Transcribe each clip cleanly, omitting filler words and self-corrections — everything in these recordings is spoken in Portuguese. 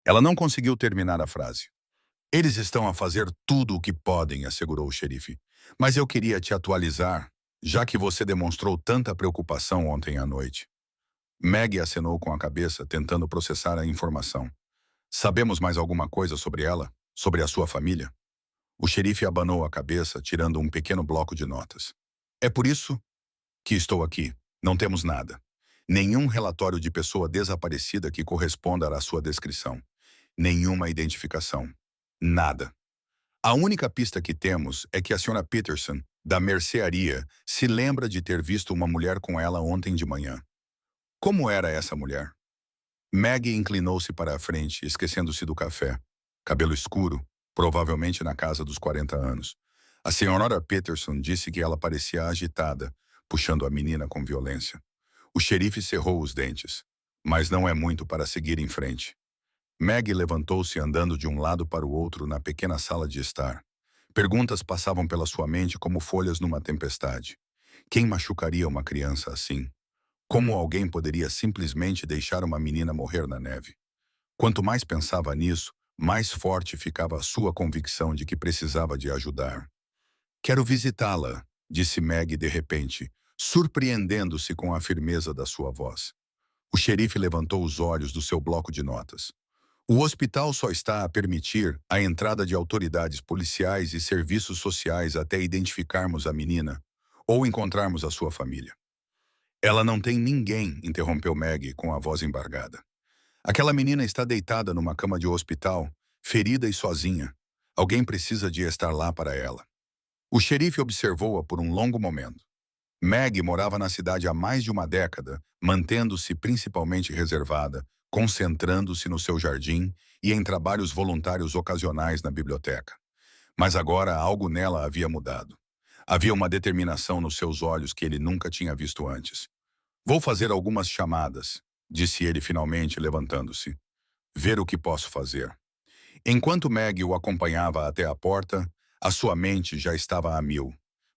Ela não conseguiu terminar a frase. Eles estão a fazer tudo o que podem, assegurou o xerife. Mas eu queria te atualizar, já que você demonstrou tanta preocupação ontem à noite. Maggie acenou com a cabeça, tentando processar a informação. Sabemos mais alguma coisa sobre ela? Sobre a sua família? O xerife abanou a cabeça, tirando um pequeno bloco de notas. É por isso que estou aqui. Não temos nada. Nenhum relatório de pessoa desaparecida que corresponda à sua descrição. Nenhuma identificação. Nada. A única pista que temos é que a senhora Peterson, da mercearia, se lembra de ter visto uma mulher com ela ontem de manhã. Como era essa mulher? Maggie inclinou-se para a frente, esquecendo-se do café. Cabelo escuro, provavelmente na casa dos 40 anos. A senhora Peterson disse que ela parecia agitada, puxando a menina com violência. O xerife cerrou os dentes. Mas não é muito para seguir em frente. Maggie levantou-se andando de um lado para o outro na pequena sala de estar. Perguntas passavam pela sua mente como folhas numa tempestade. Quem machucaria uma criança assim? Como alguém poderia simplesmente deixar uma menina morrer na neve? Quanto mais pensava nisso, mais forte ficava a sua convicção de que precisava de ajudar. Quero visitá-la, disse Maggie de repente, surpreendendo-se com a firmeza da sua voz. O xerife levantou os olhos do seu bloco de notas. O hospital só está a permitir a entrada de autoridades policiais e serviços sociais até identificarmos a menina ou encontrarmos a sua família. Ela não tem ninguém, interrompeu Maggie com a voz embargada. Aquela menina está deitada numa cama de hospital, ferida e sozinha. Alguém precisa de estar lá para ela. O xerife observou-a por um longo momento. Maggie morava na cidade há mais de uma década, mantendo-se principalmente reservada, concentrando-se no seu jardim e em trabalhos voluntários ocasionais na biblioteca. Mas agora algo nela havia mudado. Havia uma determinação nos seus olhos que ele nunca tinha visto antes. Vou fazer algumas chamadas, disse ele finalmente, levantando-se. Ver o que posso fazer. Enquanto Maggie o acompanhava até a porta, a sua mente já estava a mil.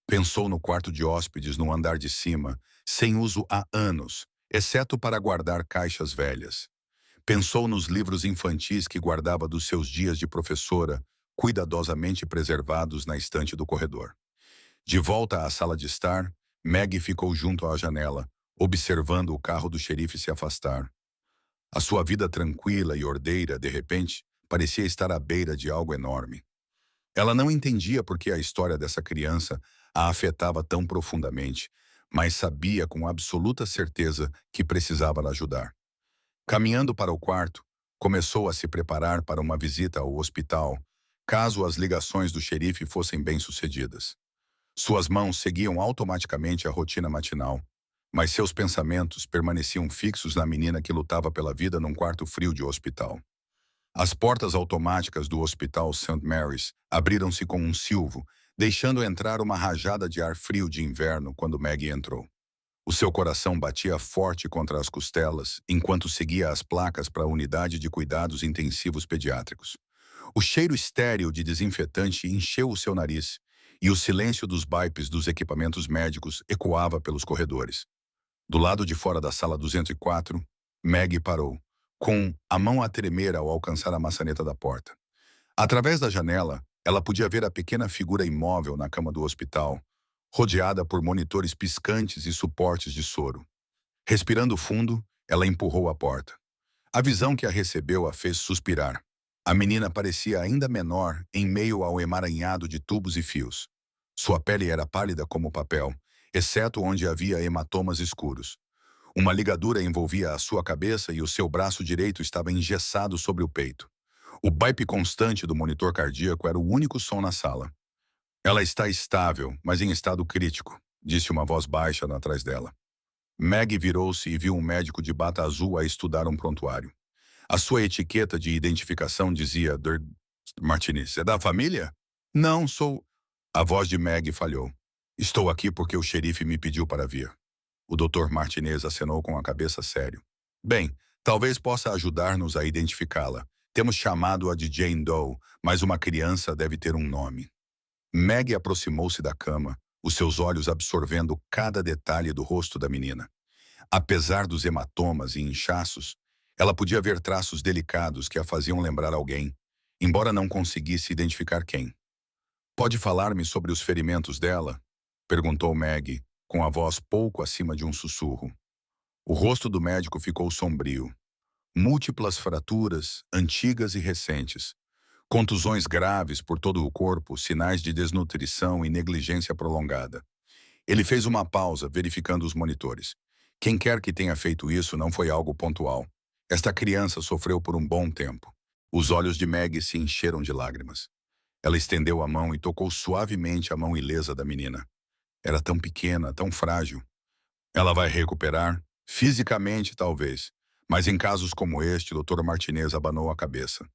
Pensou no quarto de hóspedes no andar de cima, sem uso há anos, exceto para guardar caixas velhas. Pensou nos livros infantis que guardava dos seus dias de professora, cuidadosamente preservados na estante do corredor. De volta à sala de estar, Maggie ficou junto à janela, observando o carro do xerife se afastar. A sua vida tranquila e ordeira, de repente, parecia estar à beira de algo enorme. Ela não entendia por que a história dessa criança a afetava tão profundamente, mas sabia com absoluta certeza que precisava ajudar. Caminhando para o quarto, começou a se preparar para uma visita ao hospital, caso as ligações do xerife fossem bem-sucedidas. Suas mãos seguiam automaticamente a rotina matinal, mas seus pensamentos permaneciam fixos na menina que lutava pela vida num quarto frio de hospital. As portas automáticas do Hospital St. Mary's abriram-se com um silvo, deixando entrar uma rajada de ar frio de inverno quando Maggie entrou. O seu coração batia forte contra as costelas, enquanto seguia as placas para a unidade de cuidados intensivos pediátricos. O cheiro estéril de desinfetante encheu o seu nariz, e o silêncio dos bipes dos equipamentos médicos ecoava pelos corredores. Do lado de fora da sala 204, Maggie parou, com a mão a tremer ao alcançar a maçaneta da porta. Através da janela, ela podia ver a pequena figura imóvel na cama do hospital, rodeada por monitores piscantes e suportes de soro. Respirando fundo, ela empurrou a porta. A visão que a recebeu a fez suspirar. A menina parecia ainda menor em meio ao emaranhado de tubos e fios. Sua pele era pálida como papel, exceto onde havia hematomas escuros. Uma ligadura envolvia a sua cabeça e o seu braço direito estava engessado sobre o peito. O bip constante do monitor cardíaco era o único som na sala. Ela está estável, mas em estado crítico, disse uma voz baixa atrás dela. Maggie virou-se e viu um médico de bata azul a estudar um prontuário. A sua etiqueta de identificação dizia Dr. Martinez. É da família? Não, sou... A voz de Maggie falhou. Estou aqui porque o xerife me pediu para vir. O Dr. Martinez acenou com a cabeça sério. Bem, talvez possa ajudar-nos a identificá-la. Temos chamado-a de Jane Doe, mas uma criança deve ter um nome. Maggie aproximou-se da cama, os seus olhos absorvendo cada detalhe do rosto da menina. Apesar dos hematomas e inchaços, Ela podia ver traços delicados que a faziam lembrar alguém, embora não conseguisse identificar quem. Pode falar-me sobre os ferimentos dela? Perguntou Maggie, com a voz pouco acima de um sussurro. O rosto do médico ficou sombrio. Múltiplas fraturas, antigas e recentes. Contusões graves por todo o corpo, sinais de desnutrição e negligência prolongada. Ele fez uma pausa, verificando os monitores. Quem quer que tenha feito isso não foi algo pontual. Esta criança sofreu por um bom tempo. Os olhos de Maggie se encheram de lágrimas. Ela estendeu a mão e tocou suavemente a mão ilesa da menina. Era tão pequena, tão frágil. Ela vai recuperar? Fisicamente, talvez. Mas em casos como este, Dr. Martinez abanou a cabeça.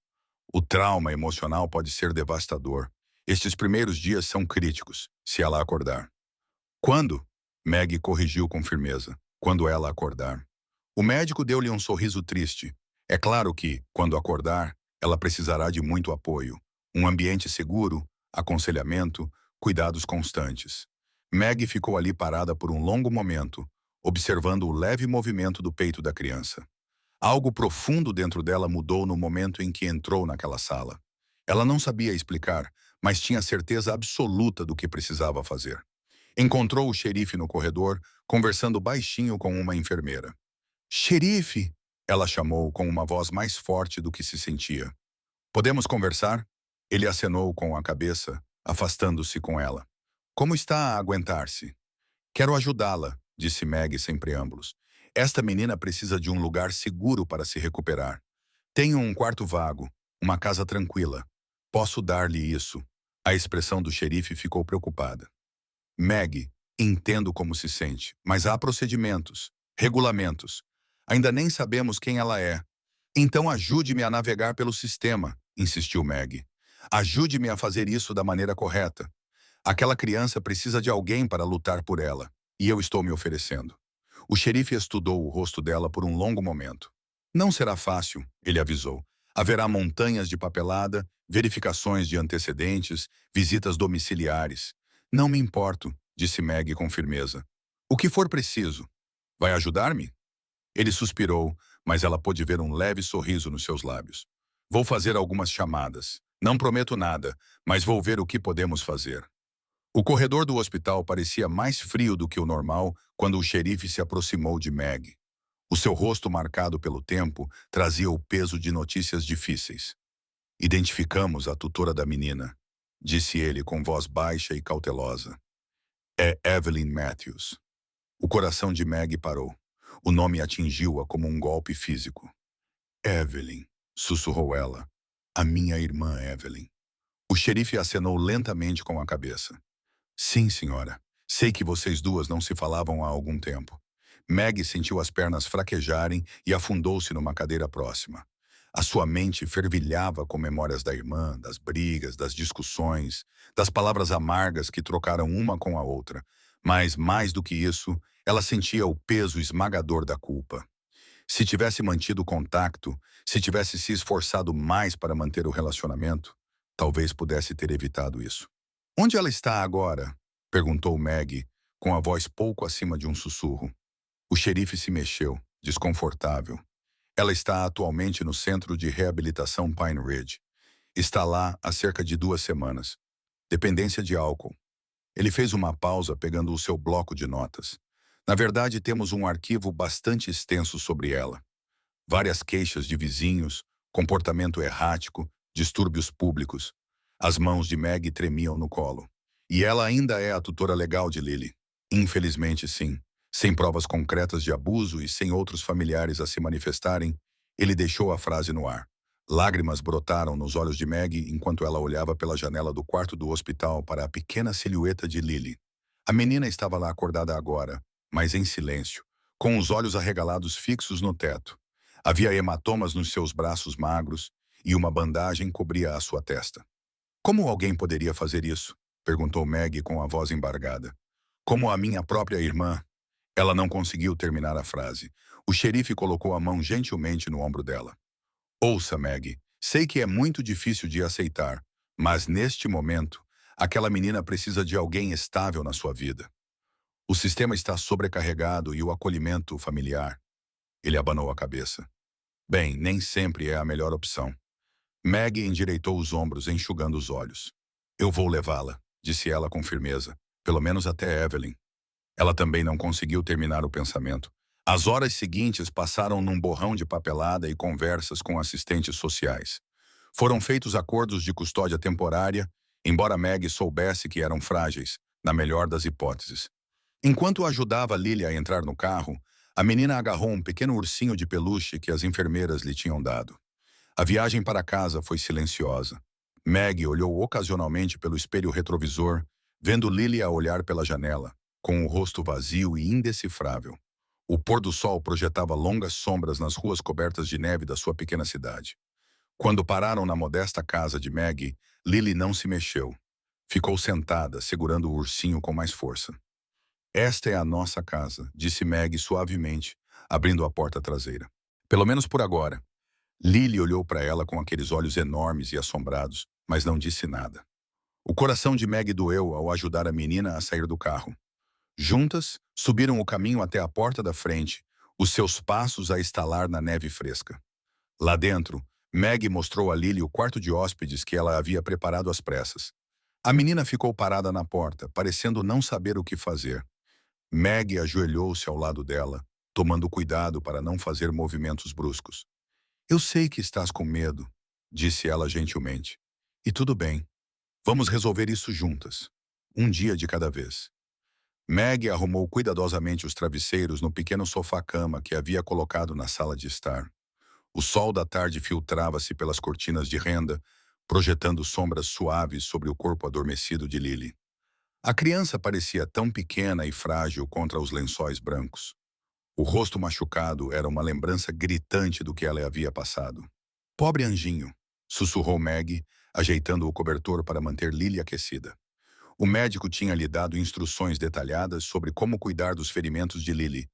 O trauma emocional pode ser devastador. Estes primeiros dias são críticos, se ela acordar. Quando? Maggie corrigiu com firmeza. Quando ela acordar. O médico deu-lhe um sorriso triste. É claro que, quando acordar, ela precisará de muito apoio. Um ambiente seguro, aconselhamento, cuidados constantes. Maggie ficou ali parada por um longo momento, observando o leve movimento do peito da criança. Algo profundo dentro dela mudou no momento em que entrou naquela sala. Ela não sabia explicar, mas tinha certeza absoluta do que precisava fazer. Encontrou o xerife no corredor, conversando baixinho com uma enfermeira. Xerife! Ela chamou com uma voz mais forte do que se sentia. Podemos conversar? Ele acenou com a cabeça, afastando-se com ela. Como está a aguentar-se? Quero ajudá-la, disse Maggie sem preâmbulos. Esta menina precisa de um lugar seguro para se recuperar. Tenho um quarto vago, uma casa tranquila. Posso dar-lhe isso. A expressão do xerife ficou preocupada. Maggie, entendo como se sente, mas há procedimentos, regulamentos. Ainda nem sabemos quem ela é. Então ajude-me a navegar pelo sistema, insistiu Maggie. Ajude-me a fazer isso da maneira correta. Aquela criança precisa de alguém para lutar por ela, e eu estou me oferecendo. O xerife estudou o rosto dela por um longo momento. Não será fácil, ele avisou. Haverá montanhas de papelada, verificações de antecedentes, visitas domiciliares. Não me importo, disse Maggie com firmeza. O que for preciso. Vai ajudar-me? Ele suspirou, mas ela pôde ver um leve sorriso nos seus lábios. Vou fazer algumas chamadas. Não prometo nada, mas vou ver o que podemos fazer. O corredor do hospital parecia mais frio do que o normal quando o xerife se aproximou de Meg. O seu rosto marcado pelo tempo trazia o peso de notícias difíceis. Identificamos a tutora da menina, disse ele com voz baixa e cautelosa. É Evelyn Matthews. O coração de Meg parou. O nome atingiu-a como um golpe físico. Evelyn, sussurrou ela. A minha irmã Evelyn. O xerife acenou lentamente com a cabeça. Sim, senhora. Sei que vocês duas não se falavam há algum tempo. Meg sentiu as pernas fraquejarem e afundou-se numa cadeira próxima. A sua mente fervilhava com memórias da irmã, das brigas, das discussões, das palavras amargas que trocaram uma com a outra. Mas, mais do que isso, ela sentia o peso esmagador da culpa. Se tivesse mantido contato, se tivesse se esforçado mais para manter o relacionamento, talvez pudesse ter evitado isso. Onde ela está agora? Perguntou Maggie, com a voz pouco acima de um sussurro. O xerife se mexeu, desconfortável. Ela está atualmente no centro de reabilitação Pine Ridge. Está lá há cerca de 2 semanas. Dependência de álcool. Ele fez uma pausa pegando o seu bloco de notas. Na verdade, temos um arquivo bastante extenso sobre ela. Várias queixas de vizinhos, comportamento errático, distúrbios públicos. As mãos de Maggie tremiam no colo. E ela ainda é a tutora legal de Lily. Infelizmente, sim. Sem provas concretas de abuso e sem outros familiares a se manifestarem, ele deixou a frase no ar. Lágrimas brotaram nos olhos de Maggie enquanto ela olhava pela janela do quarto do hospital para a pequena silhueta de Lily. A menina estava lá acordada agora, mas em silêncio, com os olhos arregalados fixos no teto. Havia hematomas nos seus braços magros e uma bandagem cobria a sua testa. Como alguém poderia fazer isso? Perguntou Maggie com a voz embargada. Como a minha própria irmã. Ela não conseguiu terminar a frase. O xerife colocou a mão gentilmente no ombro dela. Ouça, Maggie, sei que é muito difícil de aceitar, mas neste momento, aquela menina precisa de alguém estável na sua vida. O sistema está sobrecarregado e o acolhimento familiar. Ele abanou a cabeça. Bem, nem sempre é a melhor opção. Meg endireitou os ombros, enxugando os olhos. Eu vou levá-la, disse ela com firmeza. Pelo menos até Evelyn. Ela também não conseguiu terminar o pensamento. As horas seguintes passaram num borrão de papelada e conversas com assistentes sociais. Foram feitos acordos de custódia temporária, embora Meg soubesse que eram frágeis, na melhor das hipóteses. Enquanto ajudava Lily a entrar no carro, a menina agarrou um pequeno ursinho de peluche que as enfermeiras lhe tinham dado. A viagem para casa foi silenciosa. Meg olhou ocasionalmente pelo espelho retrovisor, vendo Lily a olhar pela janela, com o rosto vazio e indecifrável. O pôr do sol projetava longas sombras nas ruas cobertas de neve da sua pequena cidade. Quando pararam na modesta casa de Meg, Lily não se mexeu. Ficou sentada, segurando o ursinho com mais força. Esta é a nossa casa, disse Meg suavemente, abrindo a porta traseira. Pelo menos por agora. Lily olhou para ela com aqueles olhos enormes e assombrados, mas não disse nada. O coração de Meg doeu ao ajudar a menina a sair do carro. Juntas, subiram o caminho até a porta da frente, os seus passos a estalar na neve fresca. Lá dentro, Meg mostrou a Lily o quarto de hóspedes que ela havia preparado às pressas. A menina ficou parada na porta, parecendo não saber o que fazer. Meg ajoelhou-se ao lado dela, tomando cuidado para não fazer movimentos bruscos. Eu sei que estás com medo, disse ela gentilmente. E tudo bem. Vamos resolver isso juntas. Um dia de cada vez. Meg arrumou cuidadosamente os travesseiros no pequeno sofá-cama que havia colocado na sala de estar. O sol da tarde filtrava-se pelas cortinas de renda, projetando sombras suaves sobre o corpo adormecido de Lily. A criança parecia tão pequena e frágil contra os lençóis brancos. O rosto machucado era uma lembrança gritante do que ela havia passado. Pobre anjinho, sussurrou Meg, ajeitando o cobertor para manter Lily aquecida. O médico tinha lhe dado instruções detalhadas sobre como cuidar dos ferimentos de Lily,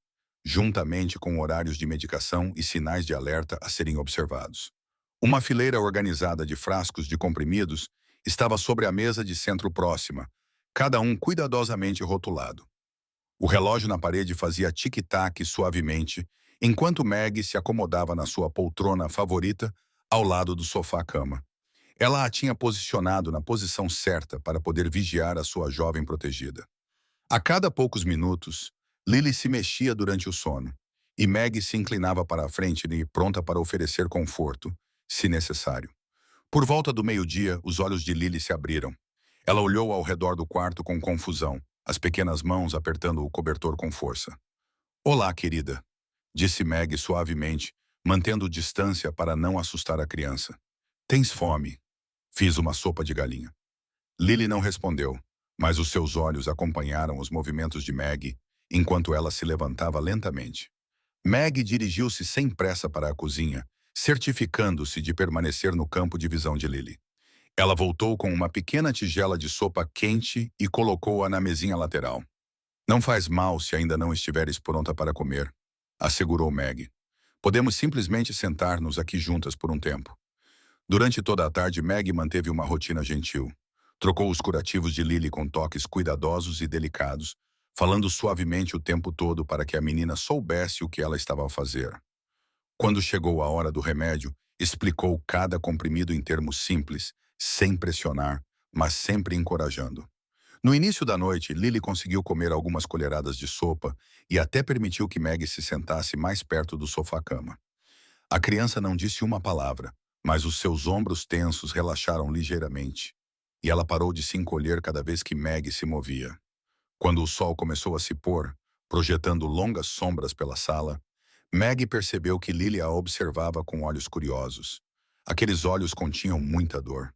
juntamente com horários de medicação e sinais de alerta a serem observados. Uma fileira organizada de frascos de comprimidos estava sobre a mesa de centro próxima, cada um cuidadosamente rotulado. O relógio na parede fazia tic-tac suavemente, enquanto Meg se acomodava na sua poltrona favorita ao lado do sofá-cama. Ela a tinha posicionado na posição certa para poder vigiar a sua jovem protegida. A cada poucos minutos, Lily se mexia durante o sono, e Meg se inclinava para a frente e pronta para oferecer conforto, se necessário. Por volta do meio-dia, os olhos de Lily se abriram. Ela olhou ao redor do quarto com confusão, as pequenas mãos apertando o cobertor com força. Olá, querida, disse Meg suavemente, mantendo distância para não assustar a criança. Tens fome? Fiz uma sopa de galinha. Lily não respondeu, mas os seus olhos acompanharam os movimentos de Meg enquanto ela se levantava lentamente. Meg dirigiu-se sem pressa para a cozinha, certificando-se de permanecer no campo de visão de Lily. Ela voltou com uma pequena tigela de sopa quente e colocou-a na mesinha lateral. Não faz mal se ainda não estiveres pronta para comer, assegurou Meg. Podemos simplesmente sentar-nos aqui juntas por um tempo. Durante toda a tarde, Meg manteve uma rotina gentil. Trocou os curativos de Lily com toques cuidadosos e delicados, falando suavemente o tempo todo para que a menina soubesse o que ela estava a fazer. Quando chegou a hora do remédio, explicou cada comprimido em termos simples, sem pressionar, mas sempre encorajando. No início da noite, Lily conseguiu comer algumas colheradas de sopa e até permitiu que Meg se sentasse mais perto do sofá-cama. A criança não disse uma palavra, mas os seus ombros tensos relaxaram ligeiramente, e ela parou de se encolher cada vez que Meg se movia. Quando o sol começou a se pôr, projetando longas sombras pela sala, Meg percebeu que Lily a observava com olhos curiosos. Aqueles olhos continham muita dor.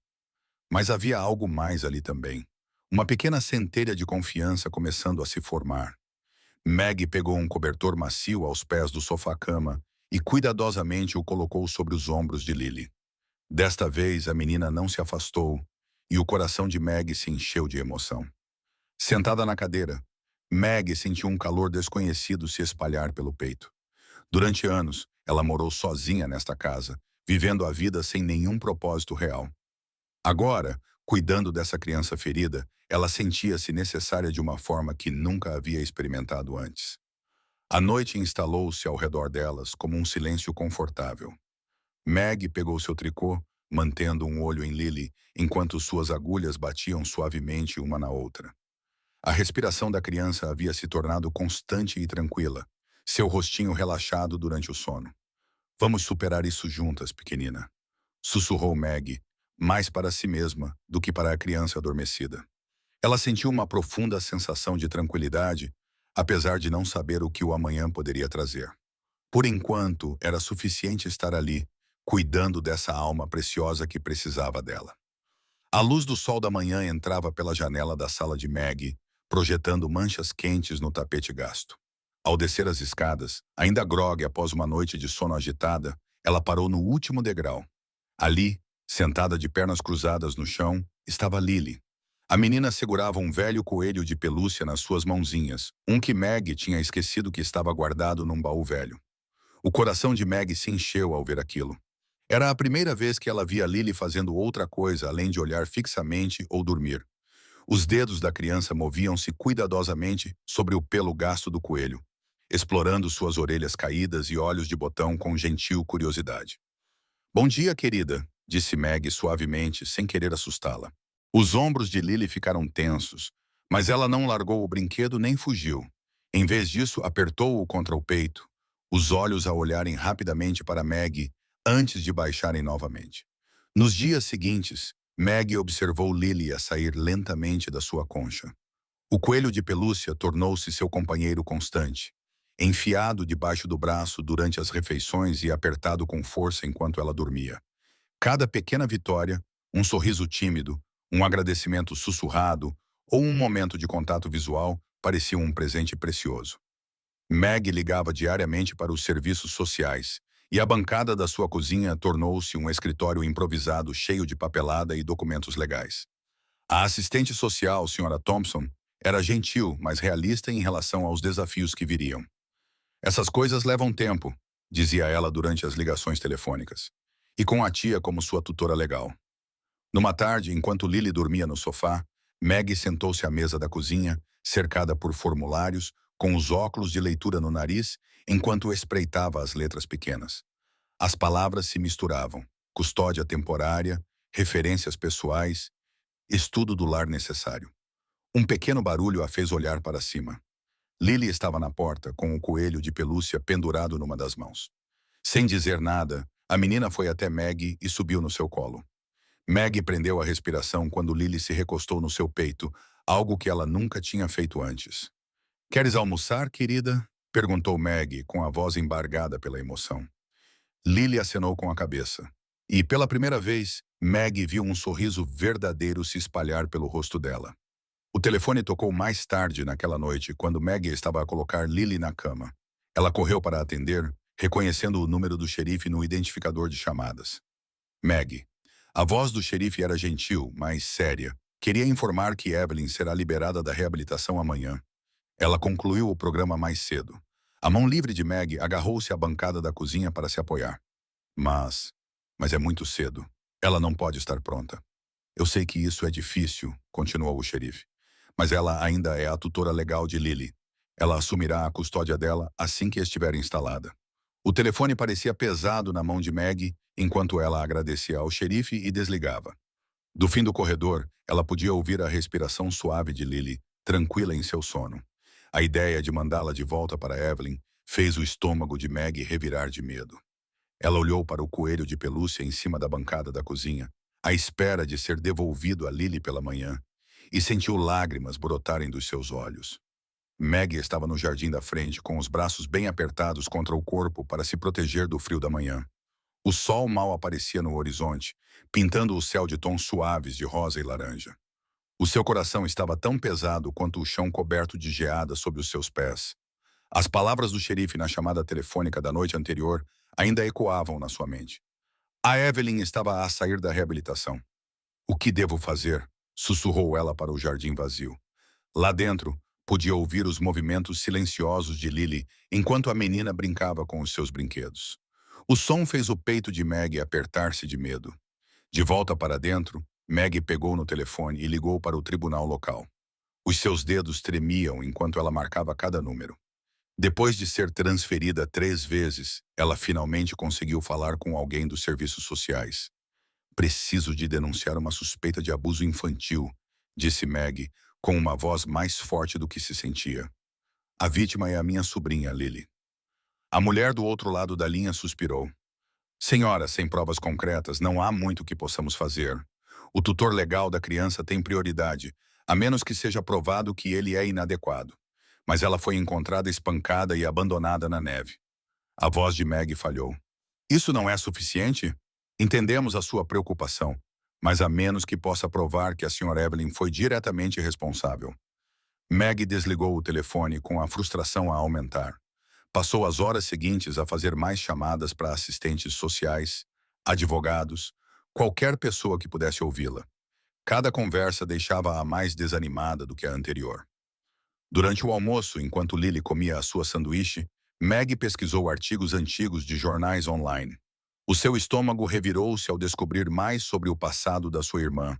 Mas havia algo mais ali também. Uma pequena centelha de confiança começando a se formar. Meg pegou um cobertor macio aos pés do sofá-cama e cuidadosamente o colocou sobre os ombros de Lily. Desta vez, a menina não se afastou e o coração de Meg se encheu de emoção. Sentada na cadeira, Meg sentiu um calor desconhecido se espalhar pelo peito. Durante anos, ela morou sozinha nesta casa, vivendo a vida sem nenhum propósito real. Agora, cuidando dessa criança ferida, ela sentia-se necessária de uma forma que nunca havia experimentado antes. A noite instalou-se ao redor delas como um silêncio confortável. Meg pegou seu tricô, mantendo um olho em Lily, enquanto suas agulhas batiam suavemente uma na outra. A respiração da criança havia se tornado constante e tranquila, seu rostinho relaxado durante o sono. Vamos superar isso juntas, pequenina, sussurrou Meg, mais para si mesma do que para a criança adormecida. Ela sentiu uma profunda sensação de tranquilidade, apesar de não saber o que o amanhã poderia trazer. Por enquanto, era suficiente estar ali, cuidando dessa alma preciosa que precisava dela. A luz do sol da manhã entrava pela janela da sala de Maggie, projetando manchas quentes no tapete gasto. Ao descer as escadas, ainda grogue após uma noite de sono agitada, ela parou no último degrau. Ali, sentada de pernas cruzadas no chão, estava Lily. A menina segurava um velho coelho de pelúcia nas suas mãozinhas, um que Maggie tinha esquecido que estava guardado num baú velho. O coração de Maggie se encheu ao ver aquilo. Era a primeira vez que ela via Lily fazendo outra coisa além de olhar fixamente ou dormir. Os dedos da criança moviam-se cuidadosamente sobre o pelo gasto do coelho, explorando suas orelhas caídas e olhos de botão com gentil curiosidade. Bom dia, querida, disse Maggie suavemente, sem querer assustá-la. Os ombros de Lily ficaram tensos, mas ela não largou o brinquedo nem fugiu. Em vez disso, apertou-o contra o peito, os olhos a olharem rapidamente para Maggie antes de baixarem novamente. Nos dias seguintes, Maggie observou Lily a sair lentamente da sua concha. O coelho de pelúcia tornou-se seu companheiro constante, enfiado debaixo do braço durante as refeições e apertado com força enquanto ela dormia. Cada pequena vitória, um sorriso tímido, um agradecimento sussurrado ou um momento de contato visual parecia um presente precioso. Meg ligava diariamente para os serviços sociais, e a bancada da sua cozinha tornou-se um escritório improvisado cheio de papelada e documentos legais. A assistente social, Sra. Thompson, era gentil, mas realista em relação aos desafios que viriam. Essas coisas levam tempo, dizia ela durante as ligações telefônicas, e com a tia como sua tutora legal. Numa tarde, enquanto Lily dormia no sofá, Meg sentou-se à mesa da cozinha, cercada por formulários, com os óculos de leitura no nariz, enquanto espreitava as letras pequenas. As palavras se misturavam: custódia temporária, referências pessoais, estudo do lar necessário. Um pequeno barulho a fez olhar para cima. Lily estava na porta, com o coelho de pelúcia pendurado numa das mãos. Sem dizer nada, a menina foi até Meg e subiu no seu colo. Meg prendeu a respiração quando Lily se recostou no seu peito, algo que ela nunca tinha feito antes. Queres almoçar, querida? Perguntou Meg, com a voz embargada pela emoção. Lily acenou com a cabeça. E, pela primeira vez, Meg viu um sorriso verdadeiro se espalhar pelo rosto dela. O telefone tocou mais tarde naquela noite, quando Meg estava a colocar Lily na cama. Ela correu para atender, reconhecendo o número do xerife no identificador de chamadas. Meg. A voz do xerife era gentil, mas séria. Queria informar que Evelyn será liberada da reabilitação amanhã. Ela concluiu o programa mais cedo. A mão livre de Meg agarrou-se à bancada da cozinha para se apoiar. Mas é muito cedo. Ela não pode estar pronta. Eu sei que isso é difícil, continuou o xerife. Mas ela ainda é a tutora legal de Lily. Ela assumirá a custódia dela assim que estiver instalada. O telefone parecia pesado na mão de Meg, enquanto ela agradecia ao xerife e desligava. Do fim do corredor, ela podia ouvir a respiração suave de Lily, tranquila em seu sono. A ideia de mandá-la de volta para Evelyn fez o estômago de Meg revirar de medo. Ela olhou para o coelho de pelúcia em cima da bancada da cozinha, à espera de ser devolvido a Lily pela manhã, e sentiu lágrimas brotarem dos seus olhos. Meg estava no jardim da frente, com os braços bem apertados contra o corpo para se proteger do frio da manhã. O sol mal aparecia no horizonte, pintando o céu de tons suaves de rosa e laranja. O seu coração estava tão pesado quanto o chão coberto de geada sob os seus pés. As palavras do xerife na chamada telefônica da noite anterior ainda ecoavam na sua mente. A Evelyn estava a sair da reabilitação. O que devo fazer? Sussurrou ela para o jardim vazio. Lá dentro, podia ouvir os movimentos silenciosos de Lily enquanto a menina brincava com os seus brinquedos. O som fez o peito de Meg apertar-se de medo. De volta para dentro, Meg pegou no telefone e ligou para o tribunal local. Os seus dedos tremiam enquanto ela marcava cada número. Depois de ser transferida 3 vezes, ela finalmente conseguiu falar com alguém dos serviços sociais. Preciso de denunciar uma suspeita de abuso infantil, disse Meg, com uma voz mais forte do que se sentia. A vítima é a minha sobrinha, Lily. A mulher do outro lado da linha suspirou. Senhora, sem provas concretas, não há muito que possamos fazer. O tutor legal da criança tem prioridade, a menos que seja provado que ele é inadequado. Mas ela foi encontrada espancada e abandonada na neve. A voz de Meg falhou. Isso não é suficiente? Entendemos a sua preocupação, mas a menos que possa provar que a Sra. Evelyn foi diretamente responsável. Meg desligou o telefone com a frustração a aumentar. Passou as horas seguintes a fazer mais chamadas para assistentes sociais, advogados, qualquer pessoa que pudesse ouvi-la. Cada conversa deixava-a mais desanimada do que a anterior. Durante o almoço, enquanto Lily comia a sua sanduíche, Meg pesquisou artigos antigos de jornais online. O seu estômago revirou-se ao descobrir mais sobre o passado da sua irmã.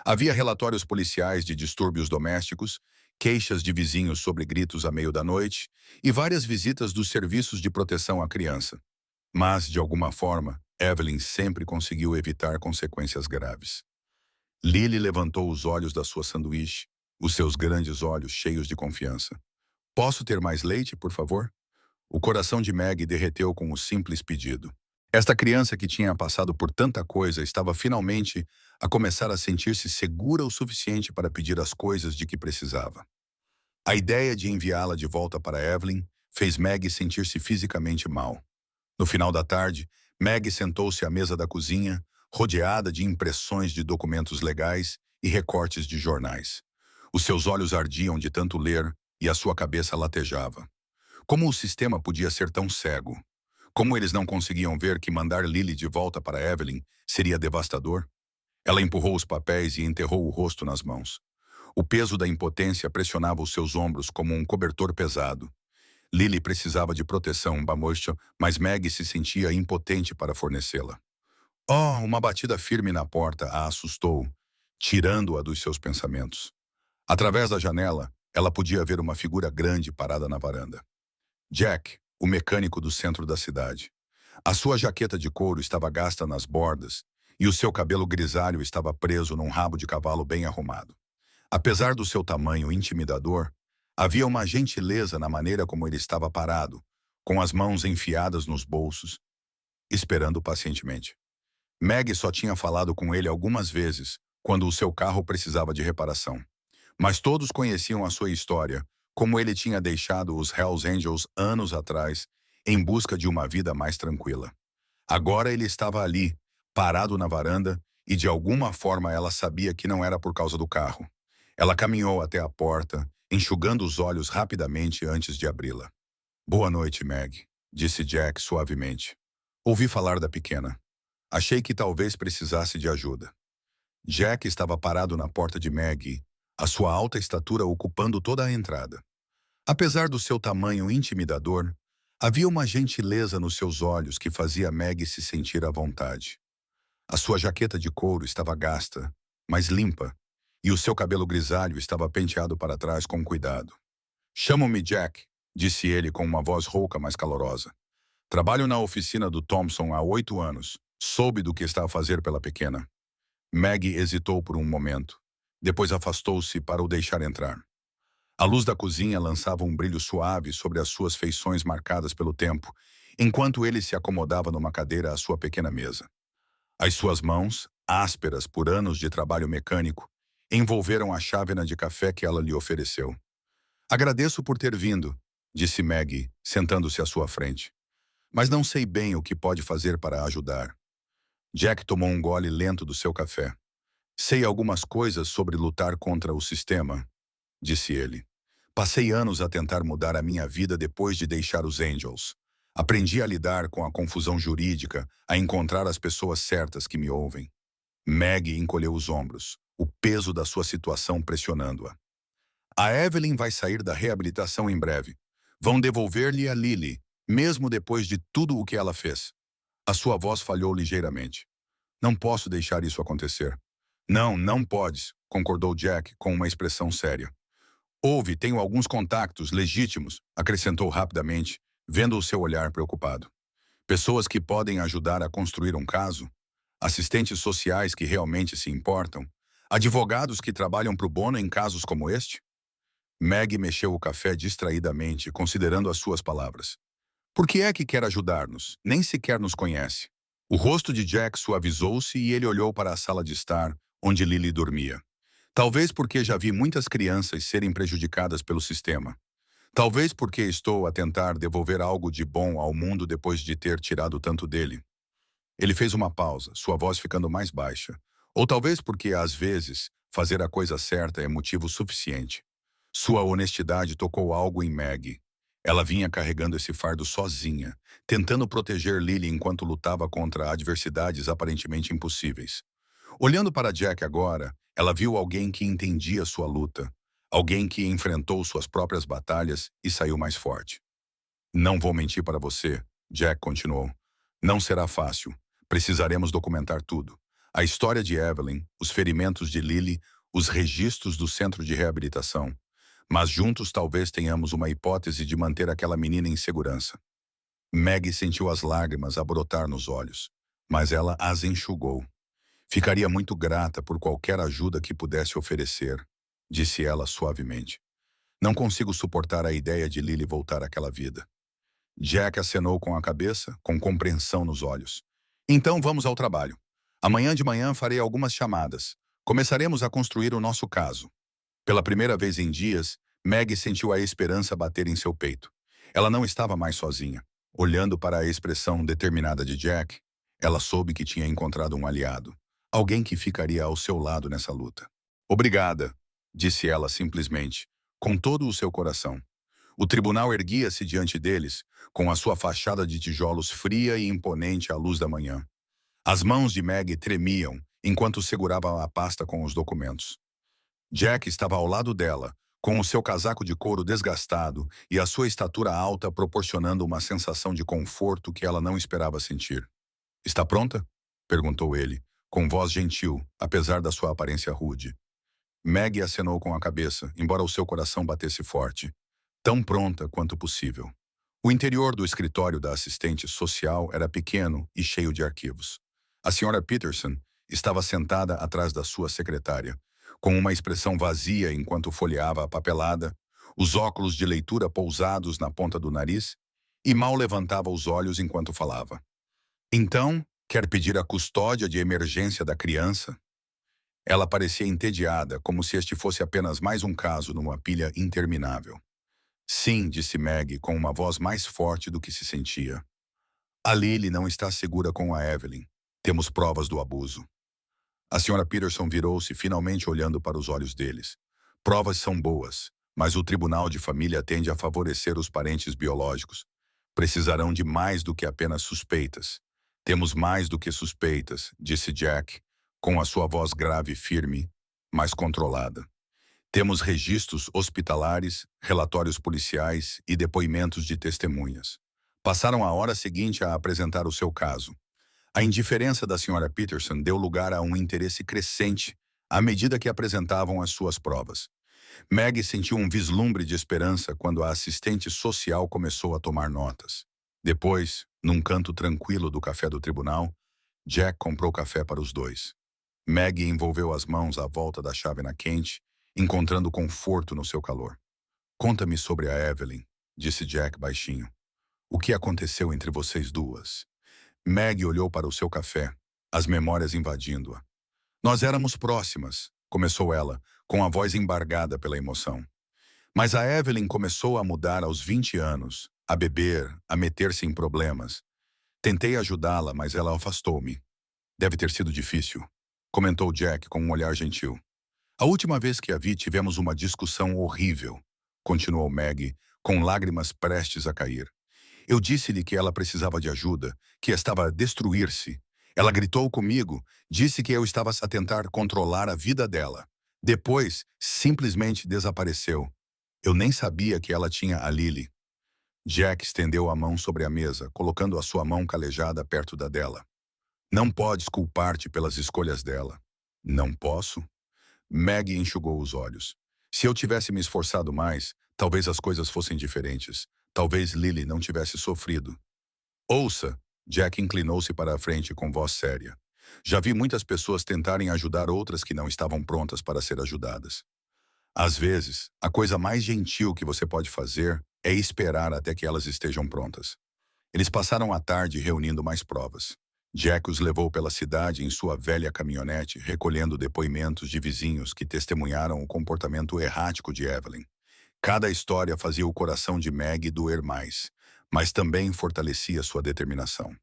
Havia relatórios policiais de distúrbios domésticos, queixas de vizinhos sobre gritos à meio da noite e várias visitas dos serviços de proteção à criança. Mas, de alguma forma, Evelyn sempre conseguiu evitar consequências graves. Lily levantou os olhos da sua sanduíche, os seus grandes olhos cheios de confiança. Posso ter mais leite, por favor? O coração de Meg derreteu com o simples pedido. Esta criança que tinha passado por tanta coisa estava finalmente a começar a sentir-se segura o suficiente para pedir as coisas de que precisava. A ideia de enviá-la de volta para Evelyn fez Meg sentir-se fisicamente mal. No final da tarde, Meg sentou-se à mesa da cozinha, rodeada de impressões de documentos legais e recortes de jornais. Os seus olhos ardiam de tanto ler e a sua cabeça latejava. Como o sistema podia ser tão cego? Como eles não conseguiam ver que mandar Lily de volta para Evelyn seria devastador? Ela empurrou os papéis e enterrou o rosto nas mãos. O peso da impotência pressionava os seus ombros como um cobertor pesado. Lily precisava de proteção, Bamocho, mas Meg se sentia impotente para fornecê-la. Oh, uma batida firme na porta a assustou, tirando-a dos seus pensamentos. Através da janela, ela podia ver uma figura grande parada na varanda. Jack, o mecânico do centro da cidade. A sua jaqueta de couro estava gasta nas bordas e o seu cabelo grisalho estava preso num rabo de cavalo bem arrumado. Apesar do seu tamanho intimidador, havia uma gentileza na maneira como ele estava parado, com as mãos enfiadas nos bolsos, esperando pacientemente. Meg só tinha falado com ele algumas vezes, quando o seu carro precisava de reparação. Mas todos conheciam a sua história, como ele tinha deixado os Hells Angels anos atrás, em busca de uma vida mais tranquila. Agora ele estava ali, parado na varanda, e de alguma forma ela sabia que não era por causa do carro. Ela caminhou até a porta, enxugando os olhos rapidamente antes de abri-la. Boa noite, Meg, disse Jack suavemente. Ouvi falar da pequena. Achei que talvez precisasse de ajuda. Jack estava parado na porta de Meg, a sua alta estatura ocupando toda a entrada. Apesar do seu tamanho intimidador, havia uma gentileza nos seus olhos que fazia Meg se sentir à vontade. A sua jaqueta de couro estava gasta, mas limpa, e o seu cabelo grisalho estava penteado para trás com cuidado. Chamo-me Jack, disse ele com uma voz rouca mas calorosa. Trabalho na oficina do Thompson há 8 anos. Soube do que está a fazer pela pequena. Meg hesitou por um momento. Depois afastou-se para o deixar entrar. A luz da cozinha lançava um brilho suave sobre as suas feições marcadas pelo tempo, enquanto ele se acomodava numa cadeira à sua pequena mesa. As suas mãos, ásperas por anos de trabalho mecânico, envolveram a chávena de café que ela lhe ofereceu. Agradeço por ter vindo, disse Meg, sentando-se à sua frente. Mas não sei bem o que pode fazer para ajudar. Jack tomou um gole lento do seu café. Sei algumas coisas sobre lutar contra o sistema, disse ele. Passei anos a tentar mudar a minha vida depois de deixar os Angels. Aprendi a lidar com a confusão jurídica, a encontrar as pessoas certas que me ouvem. Meg encolheu os ombros, o peso da sua situação pressionando-a. A Evelyn vai sair da reabilitação em breve. Vão devolver-lhe a Lily, mesmo depois de tudo o que ela fez. A sua voz falhou ligeiramente. Não posso deixar isso acontecer. Não, não podes, concordou Jack com uma expressão séria. Tenho alguns contactos legítimos, acrescentou rapidamente, vendo o seu olhar preocupado. Pessoas que podem ajudar a construir um caso, assistentes sociais que realmente se importam, advogados que trabalham pro bono em casos como este? Meg mexeu o café distraidamente, considerando as suas palavras. Por que é que quer ajudar-nos? Nem sequer nos conhece. O rosto de Jack suavizou-se e ele olhou para a sala de estar, onde Lily dormia. Talvez porque já vi muitas crianças serem prejudicadas pelo sistema. Talvez porque estou a tentar devolver algo de bom ao mundo depois de ter tirado tanto dele. Ele fez uma pausa, sua voz ficando mais baixa. Ou talvez porque, às vezes, fazer a coisa certa é motivo suficiente. Sua honestidade tocou algo em Maggie. Ela vinha carregando esse fardo sozinha, tentando proteger Lily enquanto lutava contra adversidades aparentemente impossíveis. Olhando para Jack agora, ela viu alguém que entendia sua luta, alguém que enfrentou suas próprias batalhas e saiu mais forte. Não vou mentir para você, Jack continuou. Não será fácil. Precisaremos documentar tudo. A história de Evelyn, os ferimentos de Lily, os registros do centro de reabilitação. Mas juntos talvez tenhamos uma hipótese de manter aquela menina em segurança. Maggie sentiu as lágrimas a brotar nos olhos, mas ela as enxugou. Ficaria muito grata por qualquer ajuda que pudesse oferecer, disse ela suavemente. Não consigo suportar a ideia de Lily voltar àquela vida. Jack acenou com a cabeça, com compreensão nos olhos. Então vamos ao trabalho. Amanhã de manhã farei algumas chamadas. Começaremos a construir o nosso caso. Pela primeira vez em dias, Maggie sentiu a esperança bater em seu peito. Ela não estava mais sozinha. Olhando para a expressão determinada de Jack, ela soube que tinha encontrado um aliado. Alguém que ficaria ao seu lado nessa luta. Obrigada, disse ela simplesmente, com todo o seu coração. O tribunal erguia-se diante deles, com a sua fachada de tijolos fria e imponente à luz da manhã. As mãos de Maggie tremiam, enquanto segurava a pasta com os documentos. Jack estava ao lado dela, com o seu casaco de couro desgastado e a sua estatura alta proporcionando uma sensação de conforto que ela não esperava sentir. Está pronta? Perguntou ele, com voz gentil, apesar da sua aparência rude. Maggie acenou com a cabeça, embora o seu coração batesse forte. Tão pronta quanto possível. O interior do escritório da assistente social era pequeno e cheio de arquivos. A senhora Peterson estava sentada atrás da sua secretária, com uma expressão vazia enquanto folheava a papelada, os óculos de leitura pousados na ponta do nariz, e mal levantava os olhos enquanto falava. Então, quer pedir a custódia de emergência da criança? Ela parecia entediada, como se este fosse apenas mais um caso numa pilha interminável. Sim, disse Maggie com uma voz mais forte do que se sentia. A Lily não está segura com a Evelyn. Temos provas do abuso. A senhora Peterson virou-se finalmente olhando para os olhos deles. Provas são boas, mas o tribunal de família tende a favorecer os parentes biológicos. Precisarão de mais do que apenas suspeitas. Temos mais do que suspeitas, disse Jack, com a sua voz grave e firme, mas controlada. Temos registros hospitalares, relatórios policiais e depoimentos de testemunhas. Passaram a hora seguinte a apresentar o seu caso. A indiferença da senhora Peterson deu lugar a um interesse crescente à medida que apresentavam as suas provas. Maggie sentiu um vislumbre de esperança quando a assistente social começou a tomar notas. Depois, num canto tranquilo do café do tribunal, Jack comprou café para os dois. Maggie envolveu as mãos à volta da chávena quente, encontrando conforto no seu calor. Conta-me sobre a Evelyn, disse Jack baixinho. O que aconteceu entre vocês duas? Maggie olhou para o seu café, as memórias invadindo-a. Nós éramos próximas, começou ela, com a voz embargada pela emoção. Mas a Evelyn começou a mudar aos 20 anos, a beber, a meter-se em problemas. Tentei ajudá-la, mas ela afastou-me. Deve ter sido difícil, comentou Jack com um olhar gentil. A última vez que a vi tivemos uma discussão horrível, continuou Maggie, com lágrimas prestes a cair. Eu disse-lhe que ela precisava de ajuda, que estava a destruir-se. Ela gritou comigo, disse que eu estava a tentar controlar a vida dela. Depois, simplesmente desapareceu. Eu nem sabia que ela tinha a Lily. Jack estendeu a mão sobre a mesa, colocando a sua mão calejada perto da dela. Não podes culpar-te pelas escolhas dela. Não posso? Maggie enxugou os olhos. Se eu tivesse me esforçado mais, talvez as coisas fossem diferentes. Talvez Lily não tivesse sofrido. Ouça, Jack inclinou-se para a frente com voz séria. Já vi muitas pessoas tentarem ajudar outras que não estavam prontas para ser ajudadas. Às vezes, a coisa mais gentil que você pode fazer é esperar até que elas estejam prontas. Eles passaram a tarde reunindo mais provas. Jack os levou pela cidade em sua velha caminhonete, recolhendo depoimentos de vizinhos que testemunharam o comportamento errático de Evelyn. Cada história fazia o coração de Meg doer mais, mas também fortalecia sua determinação.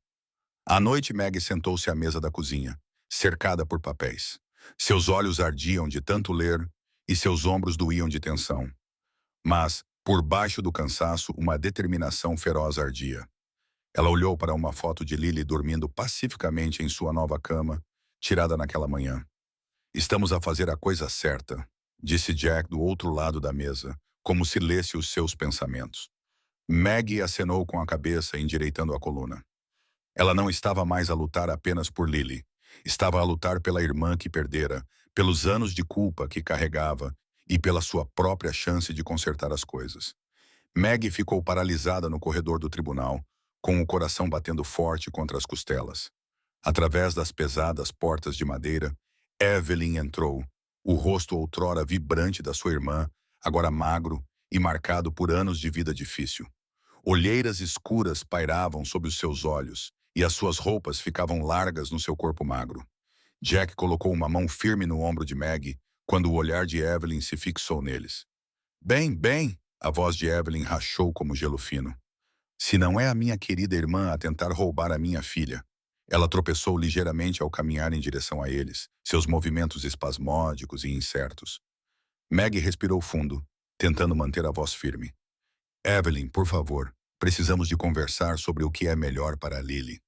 À noite, Meg sentou-se à mesa da cozinha, cercada por papéis. Seus olhos ardiam de tanto ler e seus ombros doíam de tensão. Mas, por baixo do cansaço, uma determinação feroz ardia. Ela olhou para uma foto de Lily dormindo pacificamente em sua nova cama, tirada naquela manhã. Estamos a fazer a coisa certa, disse Jack do outro lado da mesa, como se lesse os seus pensamentos. Maggie acenou com a cabeça, endireitando a coluna. Ela não estava mais a lutar apenas por Lily. Estava a lutar pela irmã que perdera, pelos anos de culpa que carregava e pela sua própria chance de consertar as coisas. Maggie ficou paralisada no corredor do tribunal, com o coração batendo forte contra as costelas. Através das pesadas portas de madeira, Evelyn entrou, o rosto outrora vibrante da sua irmã, agora magro e marcado por anos de vida difícil. Olheiras escuras pairavam sob os seus olhos e as suas roupas ficavam largas no seu corpo magro. Jack colocou uma mão firme no ombro de Maggie quando o olhar de Evelyn se fixou neles. Bem, bem, a voz de Evelyn rachou como gelo fino. Se não é a minha querida irmã a tentar roubar a minha filha. Ela tropeçou ligeiramente ao caminhar em direção a eles, seus movimentos espasmódicos e incertos. Maggie respirou fundo, tentando manter a voz firme. Evelyn, por favor, precisamos de conversar sobre o que é melhor para Lily.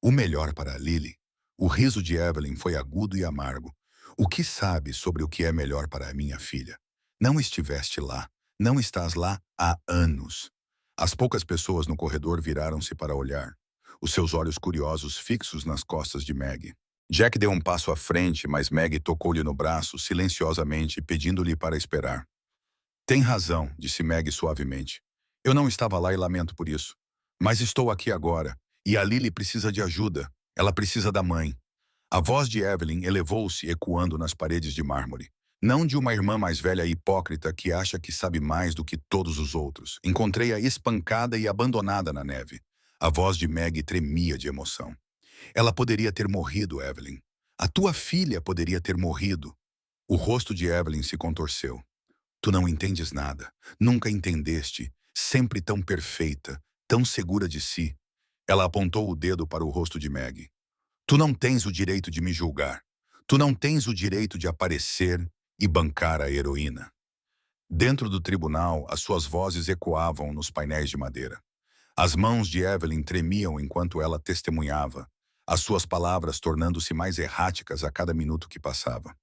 O melhor para Lily? O riso de Evelyn foi agudo e amargo. O que sabe sobre o que é melhor para a minha filha? Não estiveste lá. Não estás lá há anos. As poucas pessoas no corredor viraram-se para olhar, os seus olhos curiosos fixos nas costas de Maggie. Jack deu um passo à frente, mas Maggie tocou-lhe no braço, silenciosamente, pedindo-lhe para esperar. Tem razão, disse Maggie suavemente. Eu não estava lá e lamento por isso. Mas estou aqui agora, e a Lily precisa de ajuda. Ela precisa da mãe. A voz de Evelyn elevou-se, ecoando nas paredes de mármore. Não de uma irmã mais velha e hipócrita que acha que sabe mais do que todos os outros. Encontrei-a espancada e abandonada na neve. A voz de Maggie tremia de emoção. Ela poderia ter morrido, Evelyn. A tua filha poderia ter morrido. O rosto de Evelyn se contorceu. Tu não entendes nada. Nunca entendeste. Sempre tão perfeita, tão segura de si. Ela apontou o dedo para o rosto de Maggie. Tu não tens o direito de me julgar. Tu não tens o direito de aparecer e bancar a heroína. Dentro do tribunal, as suas vozes ecoavam nos painéis de madeira. As mãos de Evelyn tremiam enquanto ela testemunhava, as suas palavras tornando-se mais erráticas a cada minuto que passava.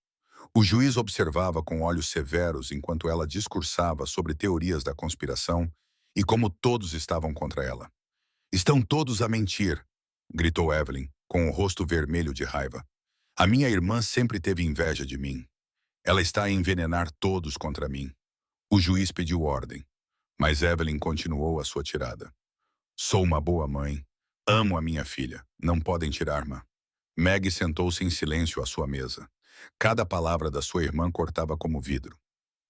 O juiz observava com olhos severos enquanto ela discursava sobre teorias da conspiração e como todos estavam contra ela. Estão todos a mentir, gritou Evelyn, com o rosto vermelho de raiva. A minha irmã sempre teve inveja de mim. Ela está a envenenar todos contra mim. O juiz pediu ordem, mas Evelyn continuou a sua tirada. Sou uma boa mãe. Amo a minha filha. Não podem tirar-me. Maggie sentou-se em silêncio à sua mesa. Cada palavra da sua irmã cortava como vidro.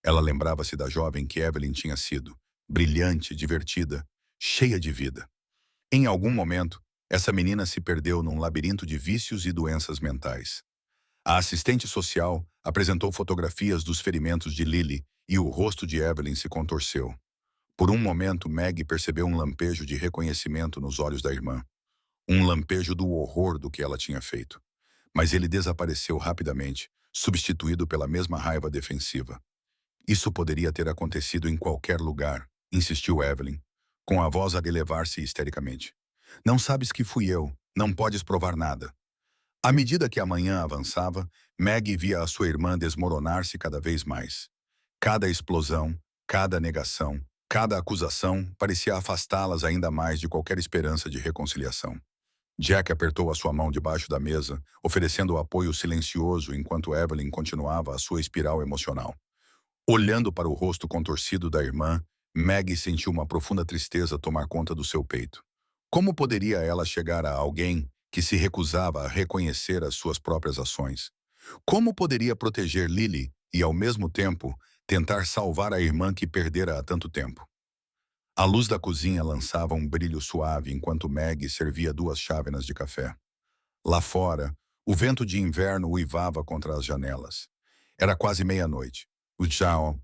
Ela lembrava-se da jovem que Evelyn tinha sido, brilhante, divertida, cheia de vida. Em algum momento, essa menina se perdeu num labirinto de vícios e doenças mentais. A assistente social apresentou fotografias dos ferimentos de Lily e o rosto de Evelyn se contorceu. Por um momento, Maggie percebeu um lampejo de reconhecimento nos olhos da irmã. Um lampejo do horror do que ela tinha feito. Mas ele desapareceu rapidamente, substituído pela mesma raiva defensiva. Isso poderia ter acontecido em qualquer lugar, insistiu Evelyn, com a voz a elevar-se histericamente. Não sabes que fui eu, não podes provar nada. À medida que a manhã avançava, Maggie via a sua irmã desmoronar-se cada vez mais. Cada explosão, cada negação, cada acusação parecia afastá-las ainda mais de qualquer esperança de reconciliação. Jack apertou a sua mão debaixo da mesa, oferecendo apoio silencioso enquanto Evelyn continuava a sua espiral emocional. Olhando para o rosto contorcido da irmã, Maggie sentiu uma profunda tristeza tomar conta do seu peito. Como poderia ela chegar a alguém que se recusava a reconhecer as suas próprias ações? Como poderia proteger Lily e, ao mesmo tempo, tentar salvar a irmã que perdera há tanto tempo? A luz da cozinha lançava um brilho suave enquanto Maggie servia 2 chávenas de café. Lá fora, o vento de inverno uivava contra as janelas. Era quase meia-noite. O Jao,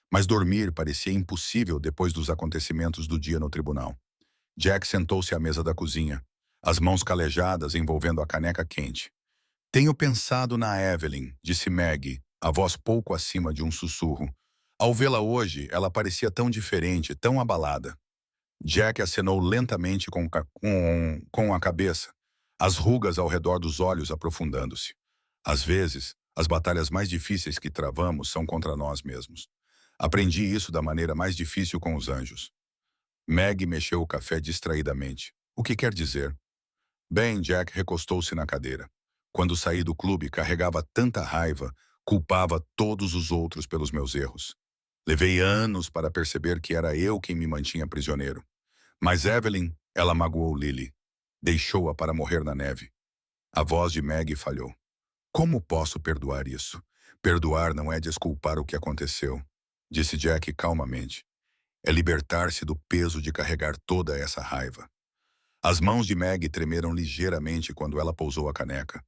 mas dormir parecia impossível depois dos acontecimentos do dia no tribunal. Jack sentou-se à mesa da cozinha, as mãos calejadas envolvendo a caneca quente. Tenho pensado na Evelyn, disse Maggie, a voz pouco acima de um sussurro. Ao vê-la hoje, ela parecia tão diferente, tão abalada. Jack acenou lentamente com a cabeça, as rugas ao redor dos olhos aprofundando-se. Às vezes, as batalhas mais difíceis que travamos são contra nós mesmos. Aprendi isso da maneira mais difícil com os anjos. Meg mexeu o café distraidamente. O que quer dizer? Bem, Jack recostou-se na cadeira. Quando saí do clube, carregava tanta raiva, culpava todos os outros pelos meus erros. Levei anos para perceber que era eu quem me mantinha prisioneiro. Mas Evelyn, ela magoou Lily. Deixou-a para morrer na neve. A voz de Maggie falhou. Como posso perdoar isso? Perdoar não é desculpar o que aconteceu, disse Jack calmamente. É libertar-se do peso de carregar toda essa raiva. As mãos de Maggie tremeram ligeiramente quando ela pousou a caneca.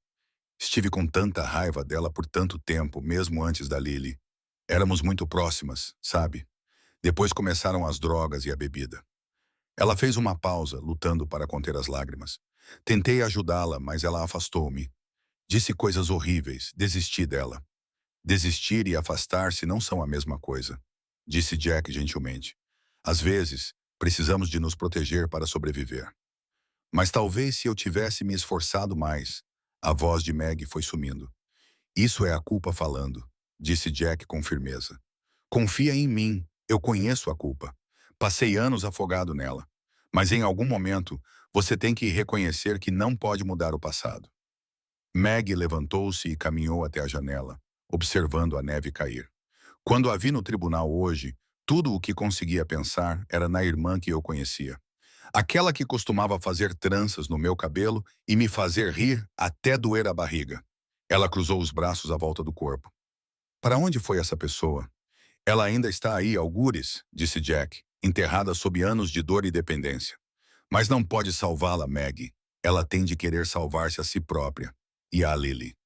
Estive com tanta raiva dela por tanto tempo, mesmo antes da Lily. Éramos muito próximas, sabe? Depois começaram as drogas e a bebida. Ela fez uma pausa, lutando para conter as lágrimas. Tentei ajudá-la, mas ela afastou-me. Disse coisas horríveis, desisti dela. Desistir e afastar-se não são a mesma coisa, disse Jack gentilmente. Às vezes, precisamos de nos proteger para sobreviver. Mas talvez se eu tivesse me esforçado mais, a voz de Meg foi sumindo. Isso é a culpa falando, disse Jack com firmeza. Confia em mim, eu conheço a culpa. Passei anos afogado nela. Mas em algum momento, você tem que reconhecer que não pode mudar o passado. Meg levantou-se e caminhou até a janela, observando a neve cair. Quando a vi no tribunal hoje, tudo o que conseguia pensar era na irmã que eu conhecia. Aquela que costumava fazer tranças no meu cabelo e me fazer rir até doer a barriga. Ela cruzou os braços à volta do corpo. Para onde foi essa pessoa? Ela ainda está aí, algures, disse Jack, enterrada sob anos de dor e dependência. Mas não pode salvá-la, Maggie. Ela tem de querer salvar-se a si própria. E a Lily.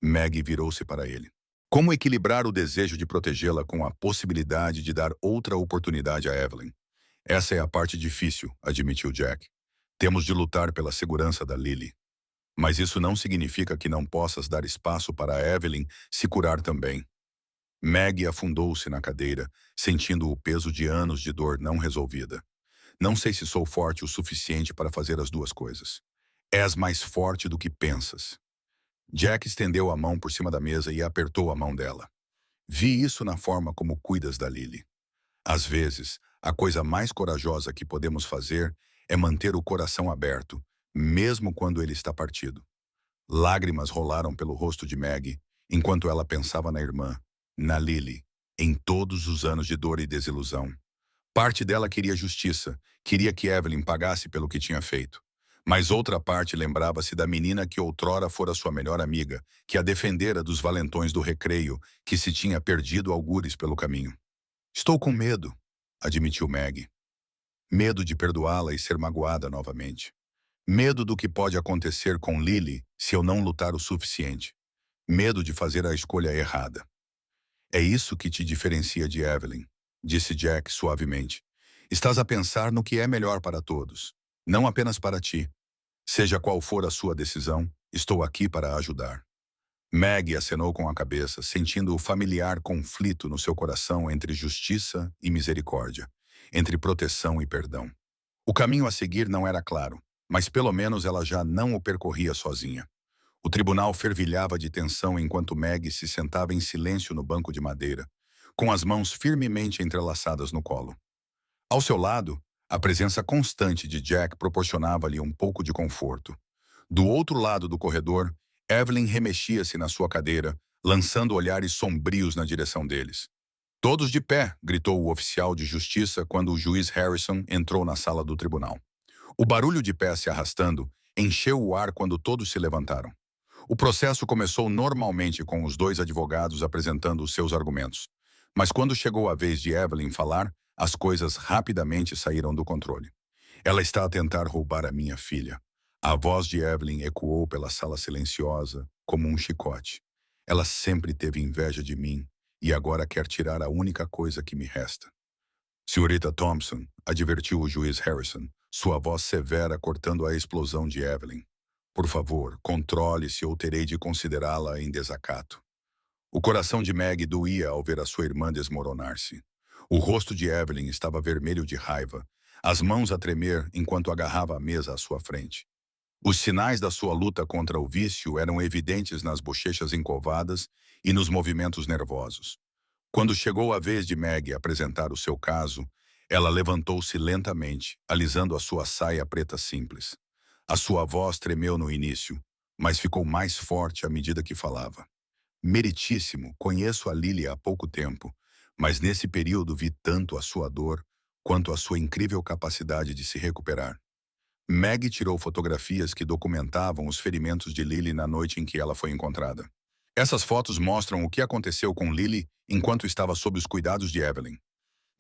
Maggie virou-se para ele. Como equilibrar o desejo de protegê-la com a possibilidade de dar outra oportunidade a Evelyn? Essa é a parte difícil, admitiu Jack. Temos de lutar pela segurança da Lily. Mas isso não significa que não possas dar espaço para a Evelyn se curar também. Maggie afundou-se na cadeira, sentindo o peso de anos de dor não resolvida. Não sei se sou forte o suficiente para fazer as duas coisas. És mais forte do que pensas. Jack estendeu a mão por cima da mesa e apertou a mão dela. Vi isso na forma como cuidas da Lily. Às vezes, a coisa mais corajosa que podemos fazer é manter o coração aberto, mesmo quando ele está partido. Lágrimas rolaram pelo rosto de Maggie, enquanto ela pensava na irmã, na Lily, em todos os anos de dor e desilusão. Parte dela queria justiça, queria que Evelyn pagasse pelo que tinha feito. Mas outra parte lembrava-se da menina que outrora fora sua melhor amiga, que a defendera dos valentões do recreio, que se tinha perdido algures pelo caminho. Estou com medo, admitiu Maggie. Medo de perdoá-la e ser magoada novamente. Medo do que pode acontecer com Lily se eu não lutar o suficiente. Medo de fazer a escolha errada. É isso que te diferencia de Evelyn, disse Jack suavemente. Estás a pensar no que é melhor para todos, não apenas para ti. Seja qual for a sua decisão, estou aqui para ajudar. Maggie acenou com a cabeça, sentindo o familiar conflito no seu coração entre justiça e misericórdia, entre proteção e perdão. O caminho a seguir não era claro, mas pelo menos ela já não o percorria sozinha. O tribunal fervilhava de tensão enquanto Maggie se sentava em silêncio no banco de madeira, com as mãos firmemente entrelaçadas no colo. Ao seu lado, a presença constante de Jack proporcionava-lhe um pouco de conforto. Do outro lado do corredor, Evelyn remexia-se na sua cadeira, lançando olhares sombrios na direção deles. "Todos de pé!" gritou o oficial de justiça quando o juiz Harrison entrou na sala do tribunal. O barulho de pés se arrastando encheu o ar quando todos se levantaram. O processo começou normalmente com os dois advogados apresentando os seus argumentos. Mas quando chegou a vez de Evelyn falar, as coisas rapidamente saíram do controle. "Ela está a tentar roubar a minha filha." A voz de Evelyn ecoou pela sala silenciosa, como um chicote. "Ela sempre teve inveja de mim e agora quer tirar a única coisa que me resta." "Senhorita Thompson", advertiu o juiz Harrison, sua voz severa cortando a explosão de Evelyn. "Por favor, controle-se ou terei de considerá-la em desacato." O coração de Meg doía ao ver a sua irmã desmoronar-se. O rosto de Evelyn estava vermelho de raiva, as mãos a tremer enquanto agarrava a mesa à sua frente. Os sinais da sua luta contra o vício eram evidentes nas bochechas encovadas e nos movimentos nervosos. Quando chegou a vez de Meg apresentar o seu caso, ela levantou-se lentamente, alisando a sua saia preta simples. A sua voz tremeu no início, mas ficou mais forte à medida que falava. "Meritíssimo, conheço a Lily há pouco tempo, mas nesse período vi tanto a sua dor quanto a sua incrível capacidade de se recuperar." Meg tirou fotografias que documentavam os ferimentos de Lily na noite em que ela foi encontrada. Essas fotos mostram o que aconteceu com Lily enquanto estava sob os cuidados de Evelyn.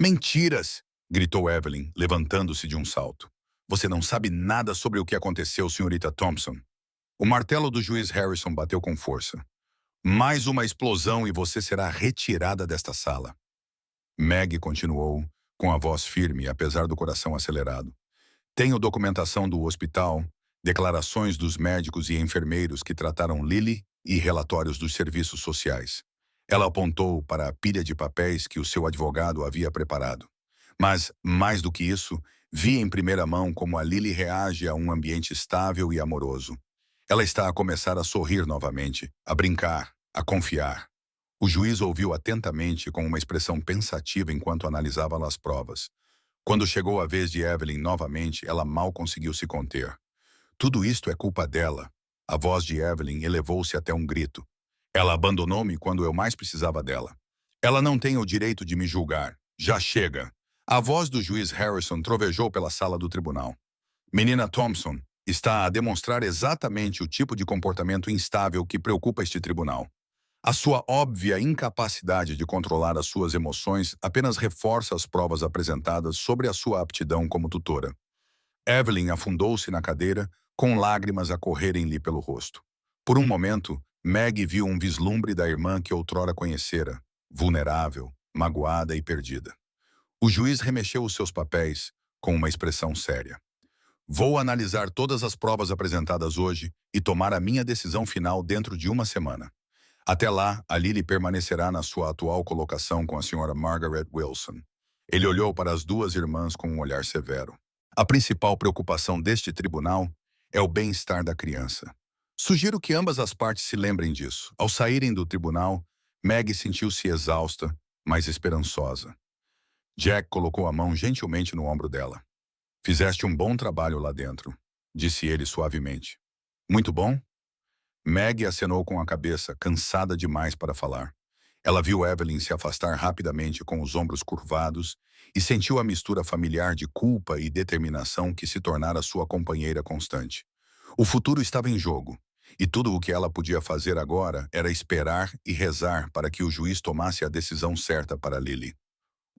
"Mentiras!" gritou Evelyn, levantando-se de um salto. "Você não sabe nada sobre o que aconteceu, senhorita Thompson." O martelo do juiz Harrison bateu com força. "Mais uma explosão e você será retirada desta sala." Meg continuou, com a voz firme, apesar do coração acelerado. "Tenho documentação do hospital, declarações dos médicos e enfermeiros que trataram Lily e relatórios dos serviços sociais." Ela apontou para a pilha de papéis que o seu advogado havia preparado. "Mas, mais do que isso, vi em primeira mão como a Lily reage a um ambiente estável e amoroso. Ela está a começar a sorrir novamente, a brincar, a confiar." O juiz ouviu atentamente com uma expressão pensativa enquanto analisava as provas. Quando chegou a vez de Evelyn novamente, ela mal conseguiu se conter. "Tudo isto é culpa dela." A voz de Evelyn elevou-se até um grito. "Ela abandonou-me quando eu mais precisava dela. Ela não tem o direito de me julgar. Já chega." A voz do juiz Harrison trovejou pela sala do tribunal. "Menina Thompson está a demonstrar exatamente o tipo de comportamento instável que preocupa este tribunal. A sua óbvia incapacidade de controlar as suas emoções apenas reforça as provas apresentadas sobre a sua aptidão como tutora." Evelyn afundou-se na cadeira, com lágrimas a correrem-lhe pelo rosto. Por um momento, Meg viu um vislumbre da irmã que outrora conhecera, vulnerável, magoada e perdida. O juiz remexeu os seus papéis, com uma expressão séria. "Vou analisar todas as provas apresentadas hoje e tomar a minha decisão final dentro de uma semana. Até lá, a Lily permanecerá na sua atual colocação com a senhora Margaret Wilson." Ele olhou para as duas irmãs com um olhar severo. "A principal preocupação deste tribunal é o bem-estar da criança. Sugiro que ambas as partes se lembrem disso." Ao saírem do tribunal, Meg sentiu-se exausta, mas esperançosa. Jack colocou a mão gentilmente no ombro dela. "Fizeste um bom trabalho lá dentro", disse ele suavemente. "Muito bom?" Meg acenou com a cabeça, cansada demais para falar. Ela viu Evelyn se afastar rapidamente com os ombros curvados e sentiu a mistura familiar de culpa e determinação que se tornara sua companheira constante. O futuro estava em jogo, e tudo o que ela podia fazer agora era esperar e rezar para que o juiz tomasse a decisão certa para Lily.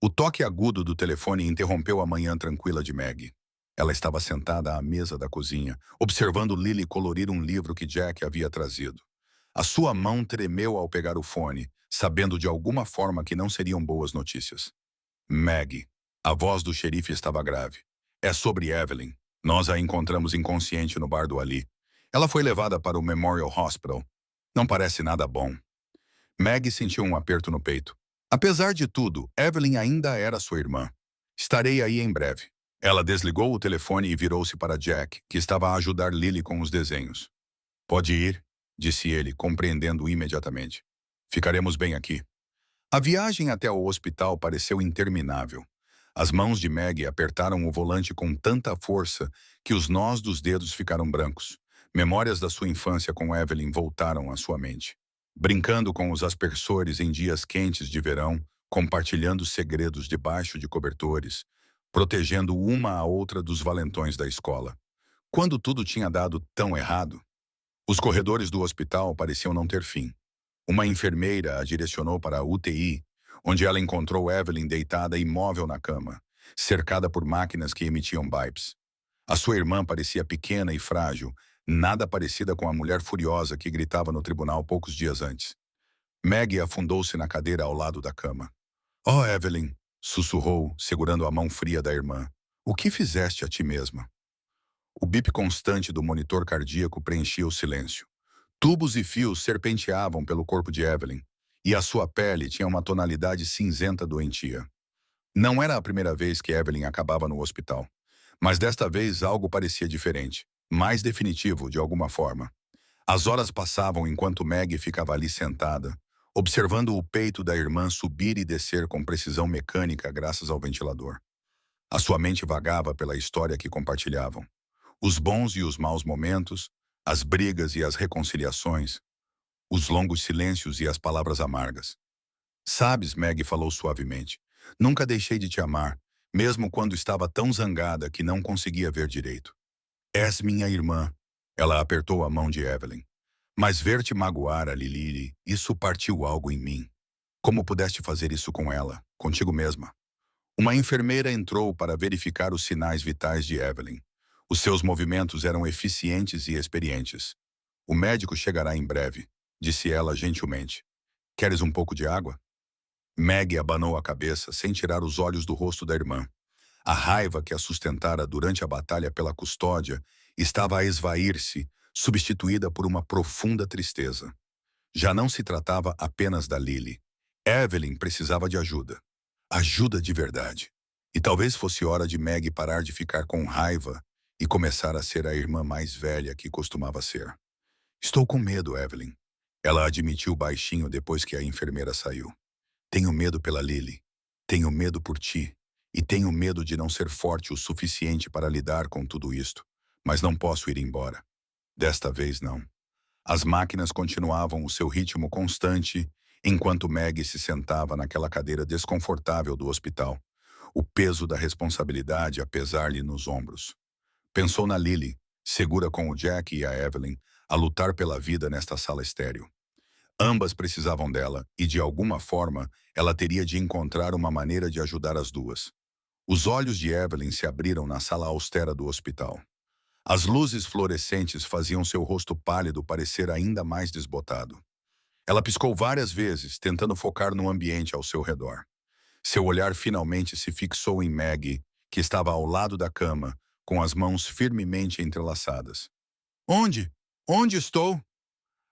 O toque agudo do telefone interrompeu a manhã tranquila de Meg. Ela estava sentada à mesa da cozinha, observando Lily colorir um livro que Jack havia trazido. A sua mão tremeu ao pegar o fone, sabendo de alguma forma que não seriam boas notícias. "Meg." A voz do xerife estava grave. "É sobre Evelyn. Nós a encontramos inconsciente no bar do Ali. Ela foi levada para o Memorial Hospital. Não parece nada bom." Meg sentiu um aperto no peito. Apesar de tudo, Evelyn ainda era sua irmã. "Estarei aí em breve." Ela desligou o telefone e virou-se para Jack, que estava a ajudar Lily com os desenhos. "Pode ir", disse ele, compreendendo imediatamente. "Ficaremos bem aqui." A viagem até o hospital pareceu interminável. As mãos de Meg apertaram o volante com tanta força que os nós dos dedos ficaram brancos. Memórias da sua infância com Evelyn voltaram à sua mente. brincando com os aspersores em dias quentes de verão, compartilhando segredos debaixo de cobertores, protegendo uma a outra dos valentões da escola. Quando tudo tinha dado tão errado, os corredores do hospital pareciam não ter fim. Uma enfermeira a direcionou para a UTI, onde ela encontrou Evelyn deitada imóvel na cama, cercada por máquinas que emitiam bips. A sua irmã parecia pequena e frágil, nada parecida com a mulher furiosa que gritava no tribunal poucos dias antes. Maggie afundou-se na cadeira ao lado da cama. "Oh, Evelyn", sussurrou, segurando a mão fria da irmã. "O que fizeste a ti mesma?" O bip constante do monitor cardíaco preenchia o silêncio. Tubos e fios serpenteavam pelo corpo de Evelyn, e a sua pele tinha uma tonalidade cinzenta doentia. Não era a primeira vez que Evelyn acabava no hospital, mas desta vez algo parecia diferente, mais definitivo de alguma forma. As horas passavam enquanto Maggie ficava ali sentada, observando o peito da irmã subir e descer com precisão mecânica graças ao ventilador. A sua mente vagava pela história que compartilhavam. Os bons e os maus momentos, as brigas e as reconciliações, os longos silêncios e as palavras amargas. "Sabes", Maggie falou suavemente, "nunca deixei de te amar, mesmo quando estava tão zangada que não conseguia ver direito. És minha irmã." Ela apertou a mão de Evelyn. "Mas ver-te magoar a Lily, isso partiu algo em mim. Como pudeste fazer isso com ela, contigo mesma?" Uma enfermeira entrou para verificar os sinais vitais de Evelyn. Os seus movimentos eram eficientes e experientes. "O médico chegará em breve", disse ela gentilmente. "Queres um pouco de água?" Maggie abanou a cabeça sem tirar os olhos do rosto da irmã. A raiva que a sustentara durante a batalha pela custódia estava a esvair-se, substituída por uma profunda tristeza. Já não se tratava apenas da Lily. Evelyn precisava de ajuda. Ajuda de verdade. E talvez fosse hora de Maggie parar de ficar com raiva e começar a ser a irmã mais velha que costumava ser. "Estou com medo, Evelyn." Ela admitiu baixinho depois que a enfermeira saiu. "Tenho medo pela Lily. Tenho medo por ti. E tenho medo de não ser forte o suficiente para lidar com tudo isto. Mas não posso ir embora. Desta vez não." As máquinas continuavam o seu ritmo constante, enquanto Maggie se sentava naquela cadeira desconfortável do hospital, o peso da responsabilidade a pesar-lhe nos ombros. Pensou na Lily, segura com o Jack e a Evelyn, a lutar pela vida nesta sala estéril. Ambas precisavam dela e, de alguma forma, ela teria de encontrar uma maneira de ajudar as duas. Os olhos de Evelyn se abriram na sala austera do hospital. As luzes fluorescentes faziam seu rosto pálido parecer ainda mais desbotado. Ela piscou várias vezes, tentando focar no ambiente ao seu redor. Seu olhar finalmente se fixou em Maggie, que estava ao lado da cama, com as mãos firmemente entrelaçadas. "Onde? Onde estou?"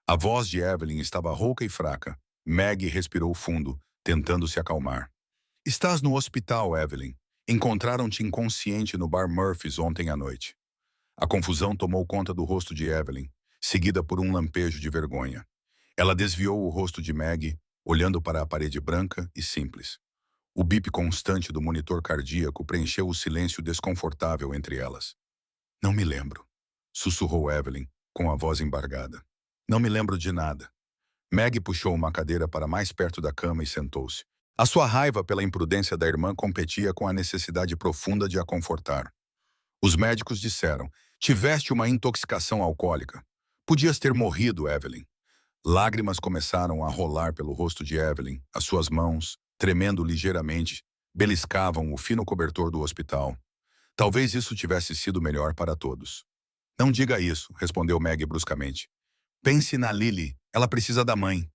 A voz de Evelyn estava rouca e fraca. Maggie respirou fundo, tentando se acalmar. "Estás no hospital, Evelyn. Encontraram-te inconsciente no bar Murphy's ontem à noite." A confusão tomou conta do rosto de Evelyn, seguida por um lampejo de vergonha. Ela desviou o rosto de Maggie, olhando para a parede branca e simples. O bip constante do monitor cardíaco preencheu o silêncio desconfortável entre elas. "Não me lembro", sussurrou Evelyn, com a voz embargada. "Não me lembro de nada." Maggie puxou uma cadeira para mais perto da cama e sentou-se. A sua raiva pela imprudência da irmã competia com a necessidade profunda de a confortar. Os médicos disseram: "Tiveste uma intoxicação alcoólica. Podias ter morrido, Evelyn." Lágrimas começaram a rolar pelo rosto de Evelyn. As suas mãos, tremendo ligeiramente, beliscavam o fino cobertor do hospital. Talvez isso tivesse sido melhor para todos. "Não diga isso", respondeu Maggie bruscamente. "Pense na Lily. Ela precisa da mãe."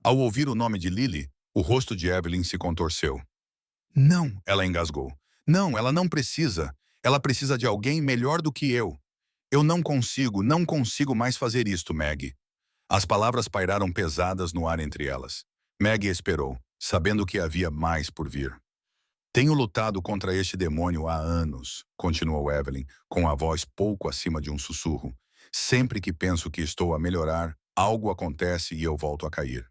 Ao ouvir o nome de Lily, o rosto de Evelyn se contorceu. "Não", ela engasgou. "Não, ela não precisa. Ela precisa de alguém melhor do que eu. Eu não consigo mais fazer isto, Maggie." As palavras pairaram pesadas no ar entre elas. Maggie esperou, sabendo que havia mais por vir. "Tenho lutado contra este demônio há anos", continuou Evelyn, com a voz pouco acima de um sussurro. "Sempre que penso que estou a melhorar, algo acontece e eu volto a cair.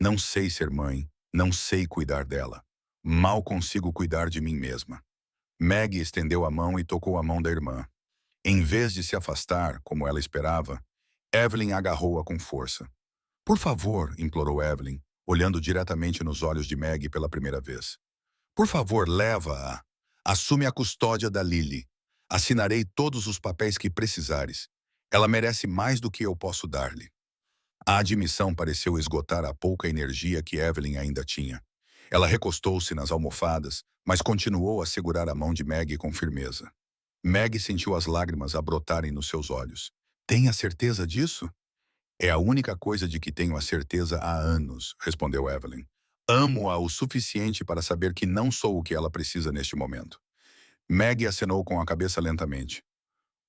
Não sei ser mãe, não sei cuidar dela. Mal consigo cuidar de mim mesma." Maggie estendeu a mão e tocou a mão da irmã. Em vez de se afastar, como ela esperava, Evelyn agarrou-a com força. Por favor, implorou Evelyn, olhando diretamente nos olhos de Maggie pela primeira vez. Por favor, leva-a. Assume a custódia da Lily. Assinarei todos os papéis que precisares. Ela merece mais do que eu posso dar-lhe. A admissão pareceu esgotar a pouca energia que Evelyn ainda tinha. Ela recostou-se nas almofadas, mas continuou a segurar a mão de Maggie com firmeza. Maggie sentiu as lágrimas a brotarem nos seus olhos. Tem a certeza disso? É a única coisa de que tenho a certeza há anos, respondeu Evelyn. Amo-a o suficiente para saber que não sou o que ela precisa neste momento. Maggie acenou com a cabeça lentamente.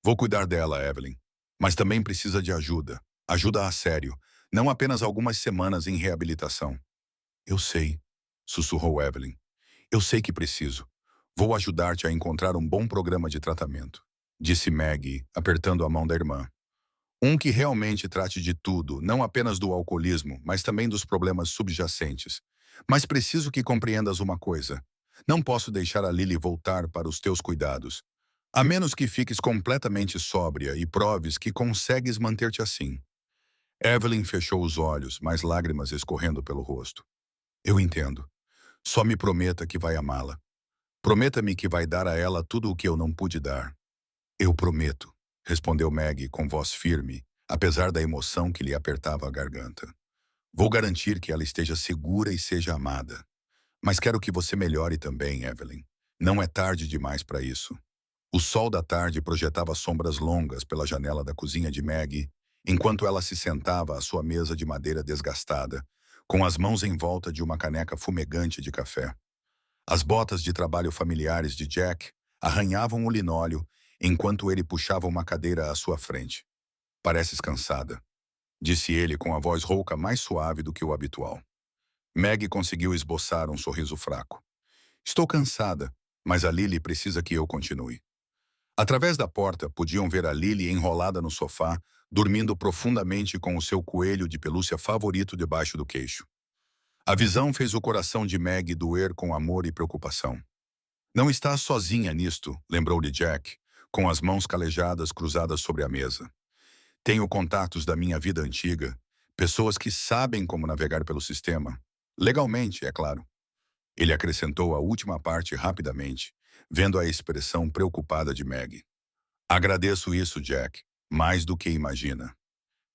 Vou cuidar dela, Evelyn. Mas também precisa de ajuda. Ajuda a sério. Não apenas algumas semanas em reabilitação. Eu sei, sussurrou Evelyn. Eu sei que preciso. Vou ajudar-te a encontrar um bom programa de tratamento, disse Maggie, apertando a mão da irmã. Um que realmente trate de tudo, não apenas do alcoolismo, mas também dos problemas subjacentes. Mas preciso que compreendas uma coisa. Não posso deixar a Lily voltar para os teus cuidados, a menos que fiques completamente sóbria e proves que consegues manter-te assim. Evelyn fechou os olhos, mais lágrimas escorrendo pelo rosto. Eu entendo. Só me prometa que vai amá-la. Prometa-me que vai dar a ela tudo o que eu não pude dar. Eu prometo, respondeu Maggie com voz firme, apesar da emoção que lhe apertava a garganta. Vou garantir que ela esteja segura e seja amada. Mas quero que você melhore também, Evelyn. Não é tarde demais para isso. O sol da tarde projetava sombras longas pela janela da cozinha de Maggie, enquanto ela se sentava à sua mesa de madeira desgastada, com as mãos em volta de uma caneca fumegante de café. As botas de trabalho familiares de Jack arranhavam o linóleo enquanto ele puxava uma cadeira à sua frente. Pareces cansada, disse ele com a voz rouca mais suave do que o habitual. Maggie conseguiu esboçar um sorriso fraco. Estou cansada, mas a Lily precisa que eu continue. Através da porta, podiam ver a Lily enrolada no sofá, dormindo profundamente com o seu coelho de pelúcia favorito debaixo do queixo. A visão fez o coração de Maggie doer com amor e preocupação. Não estás sozinha nisto, lembrou-lhe Jack, com as mãos calejadas cruzadas sobre a mesa. Tenho contatos da minha vida antiga, pessoas que sabem como navegar pelo sistema. Legalmente, é claro. Ele acrescentou a última parte rapidamente, vendo a expressão preocupada de Maggie. Agradeço isso, Jack, mais do que imagina.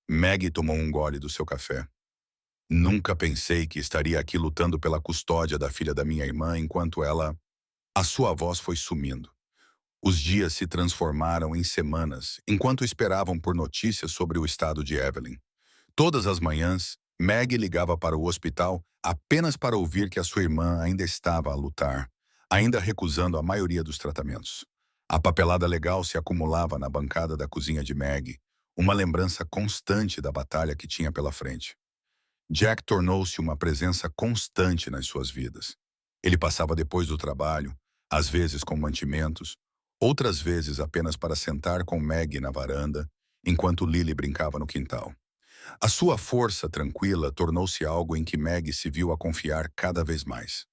Maggie tomou um gole do seu café. Nunca pensei que estaria aqui lutando pela custódia da filha da minha irmã enquanto ela... A sua voz foi sumindo. Os dias se transformaram em semanas, enquanto esperavam por notícias sobre o estado de Evelyn. Todas as manhãs, Maggie ligava para o hospital apenas para ouvir que a sua irmã ainda estava a lutar, ainda recusando a maioria dos tratamentos. A papelada legal se acumulava na bancada da cozinha de Maggie, uma lembrança constante da batalha que tinha pela frente. Jack tornou-se uma presença constante nas suas vidas. Ele passava depois do trabalho, às vezes com mantimentos, outras vezes apenas para sentar com Maggie na varanda, enquanto Lily brincava no quintal. A sua força tranquila tornou-se algo em que Maggie se viu a confiar cada vez mais.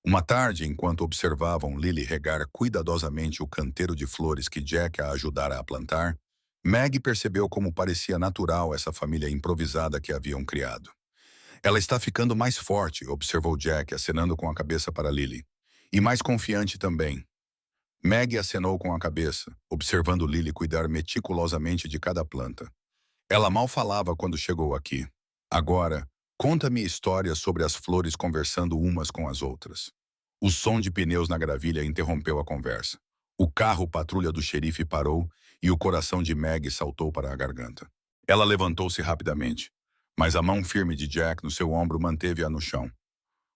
Uma tarde, enquanto observavam Lily regar cuidadosamente o canteiro de flores que Jack a ajudara a plantar, Maggie percebeu como parecia natural essa família improvisada que haviam criado. Ela está ficando mais forte, observou Jack, acenando com a cabeça para Lily. E mais confiante também. Maggie acenou com a cabeça, observando Lily cuidar meticulosamente de cada planta. Ela mal falava quando chegou aqui. Agora, conta-me histórias sobre as flores conversando umas com as outras. O som de pneus na gravilha interrompeu a conversa. O carro patrulha do xerife parou e o coração de Maggie saltou para a garganta. Ela levantou-se rapidamente, mas a mão firme de Jack no seu ombro manteve-a no chão.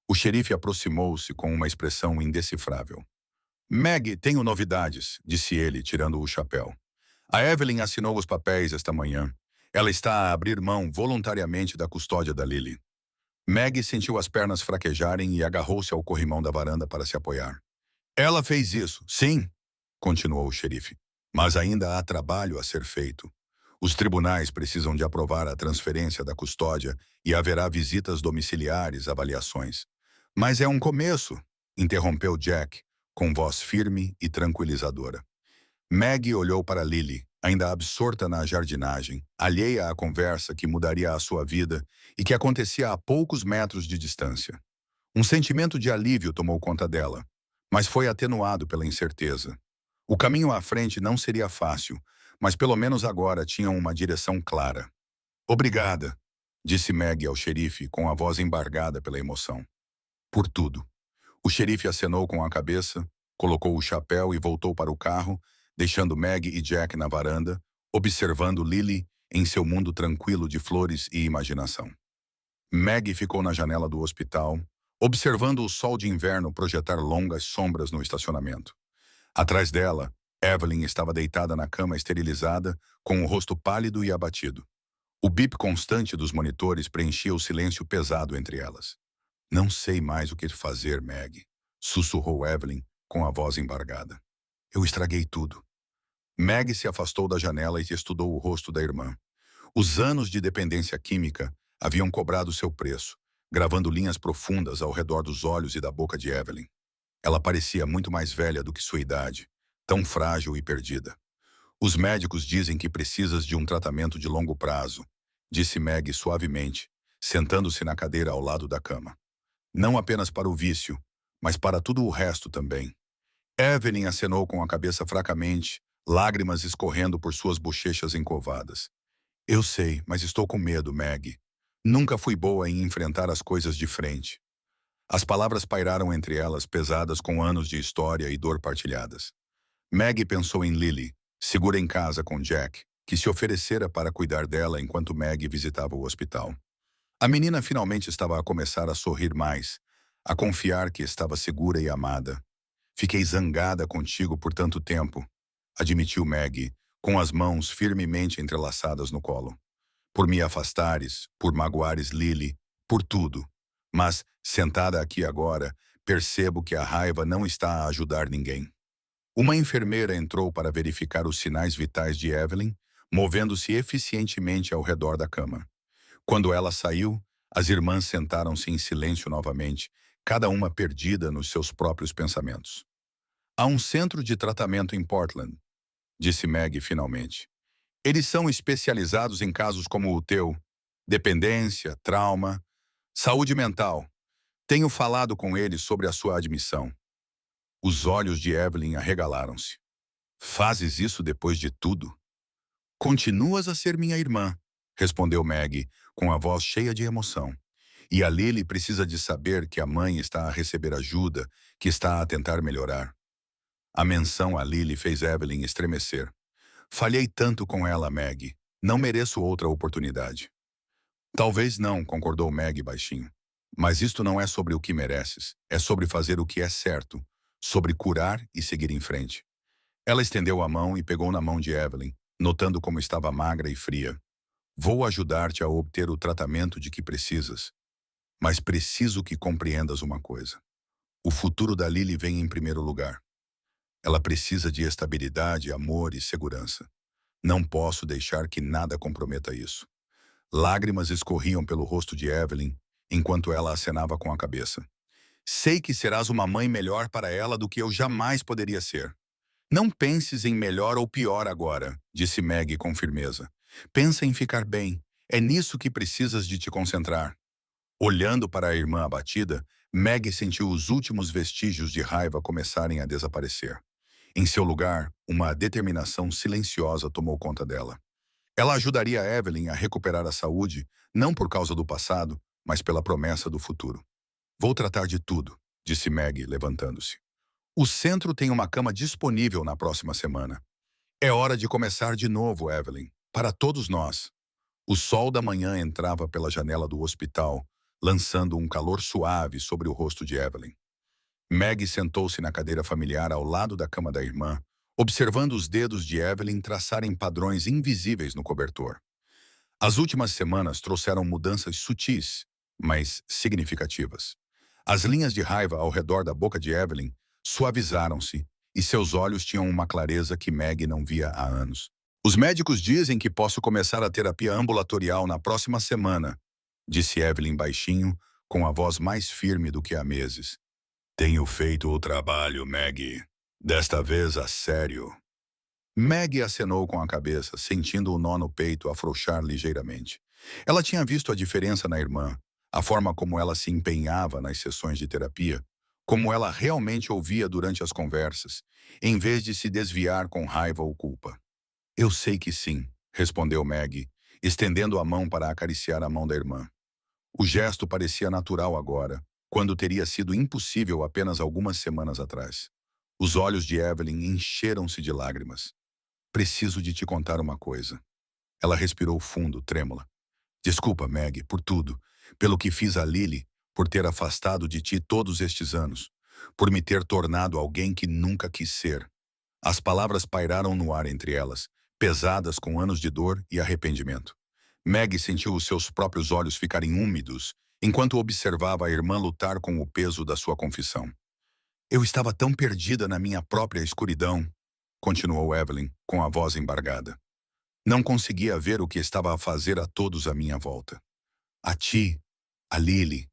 O xerife aproximou-se com uma expressão indecifrável. Maggie, tenho novidades, disse ele, tirando o chapéu. A Evelyn assinou os papéis esta manhã. Ela está a abrir mão voluntariamente da custódia da Lily. Maggie sentiu as pernas fraquejarem e agarrou-se ao corrimão da varanda para se apoiar. Ela fez isso, sim, continuou o xerife. Mas ainda há trabalho a ser feito. Os tribunais precisam de aprovar a transferência da custódia e haverá visitas domiciliares, avaliações. Mas é um começo, interrompeu Jack, com voz firme e tranquilizadora. Maggie olhou para Lily, ainda absorta na jardinagem, alheia à conversa que mudaria a sua vida e que acontecia a poucos metros de distância. Um sentimento de alívio tomou conta dela, mas foi atenuado pela incerteza. O caminho à frente não seria fácil, mas pelo menos agora tinham uma direção clara. Obrigada, disse Maggie ao xerife com a voz embargada pela emoção. Por tudo. O xerife acenou com a cabeça, colocou o chapéu e voltou para o carro, deixando Maggie e Jack na varanda, observando Lily em seu mundo tranquilo de flores e imaginação. Maggie ficou na janela do hospital, observando o sol de inverno projetar longas sombras no estacionamento. Atrás dela, Evelyn estava deitada na cama esterilizada, com o rosto pálido e abatido. O bip constante dos monitores preenchia o silêncio pesado entre elas. Não sei mais o que fazer, Maggie, sussurrou Evelyn com a voz embargada. Eu estraguei tudo. Maggie se afastou da janela e estudou o rosto da irmã. Os anos de dependência química haviam cobrado seu preço, gravando linhas profundas ao redor dos olhos e da boca de Evelyn. Ela parecia muito mais velha do que sua idade, tão frágil e perdida. Os médicos dizem que precisas de um tratamento de longo prazo, disse Maggie suavemente, sentando-se na cadeira ao lado da cama. Não apenas para o vício, mas para tudo o resto também. Evelyn acenou com a cabeça fracamente, lágrimas escorrendo por suas bochechas encovadas. Eu sei, mas estou com medo, Maggie. Nunca fui boa em enfrentar as coisas de frente. As palavras pairaram entre elas, pesadas com anos de história e dor partilhadas. Maggie pensou em Lily, segura em casa com Jack, que se oferecera para cuidar dela enquanto Maggie visitava o hospital. A menina finalmente estava a começar a sorrir mais, a confiar que estava segura e amada. Fiquei zangada contigo por tanto tempo, admitiu Maggie, com as mãos firmemente entrelaçadas no colo. Por me afastares, por magoares Lily, por tudo. Mas, sentada aqui agora, percebo que a raiva não está a ajudar ninguém. Uma enfermeira entrou para verificar os sinais vitais de Evelyn, movendo-se eficientemente ao redor da cama. Quando ela saiu, as irmãs sentaram-se em silêncio novamente, cada uma perdida nos seus próprios pensamentos. Há um centro de tratamento em Portland, disse Maggie finalmente. Eles são especializados em casos como o teu, dependência, trauma, saúde mental. Tenho falado com eles sobre a sua admissão. Os olhos de Evelyn arregalaram-se. Fazes isso depois de tudo? Continuas a ser minha irmã, respondeu Maggie, com a voz cheia de emoção. E a Lily precisa de saber que a mãe está a receber ajuda, que está a tentar melhorar. A menção a Lily fez Evelyn estremecer. Falhei tanto com ela, Maggie. Não mereço outra oportunidade. Talvez não, concordou Maggie baixinho. Mas isto não é sobre o que mereces. É sobre fazer o que é certo. Sobre curar e seguir em frente. Ela estendeu a mão e pegou na mão de Evelyn, notando como estava magra e fria. Vou ajudar-te a obter o tratamento de que precisas. Mas preciso que compreendas uma coisa. O futuro da Lily vem em primeiro lugar. Ela precisa de estabilidade, amor e segurança. Não posso deixar que nada comprometa isso. Lágrimas escorriam pelo rosto de Evelyn, enquanto ela acenava com a cabeça. Sei que serás uma mãe melhor para ela do que eu jamais poderia ser. Não penses em melhor ou pior agora, disse Maggie com firmeza. Pensa em ficar bem. É nisso que precisas de te concentrar. Olhando para a irmã abatida, Maggie sentiu os últimos vestígios de raiva começarem a desaparecer. Em seu lugar, uma determinação silenciosa tomou conta dela. Ela ajudaria Evelyn a recuperar a saúde, não por causa do passado, mas pela promessa do futuro. Vou tratar de tudo, disse Maggie, levantando-se. O centro tem uma cama disponível na próxima semana. É hora de começar de novo, Evelyn, para todos nós. O sol da manhã entrava pela janela do hospital, lançando um calor suave sobre o rosto de Evelyn. Maggie sentou-se na cadeira familiar ao lado da cama da irmã, observando os dedos de Evelyn traçarem padrões invisíveis no cobertor. As últimas semanas trouxeram mudanças sutis, mas significativas. As linhas de raiva ao redor da boca de Evelyn suavizaram-se e seus olhos tinham uma clareza que Maggie não via há anos. Os médicos dizem que posso começar a terapia ambulatorial na próxima semana, disse Evelyn baixinho, com a voz mais firme do que há meses. Tenho feito o trabalho, Maggie. Desta vez a sério. Maggie acenou com a cabeça, sentindo o nó no peito afrouxar ligeiramente. Ela tinha visto a diferença na irmã, a forma como ela se empenhava nas sessões de terapia, como ela realmente ouvia durante as conversas, em vez de se desviar com raiva ou culpa. Eu sei que sim, respondeu Maggie, estendendo a mão para acariciar a mão da irmã. O gesto parecia natural agora, quando teria sido impossível apenas algumas semanas atrás. Os olhos de Evelyn encheram-se de lágrimas. Preciso de te contar uma coisa. Ela respirou fundo, trêmula. Desculpa, Maggie, por tudo. Pelo que fiz a Lily, por ter afastado de ti todos estes anos. Por me ter tornado alguém que nunca quis ser. As palavras pairaram no ar entre elas, pesadas com anos de dor e arrependimento. Maggie sentiu os seus próprios olhos ficarem úmidos, enquanto observava a irmã lutar com o peso da sua confissão. Eu estava tão perdida na minha própria escuridão, continuou Evelyn, com a voz embargada. Não conseguia ver o que estava a fazer a todos à minha volta. A ti, a Lily.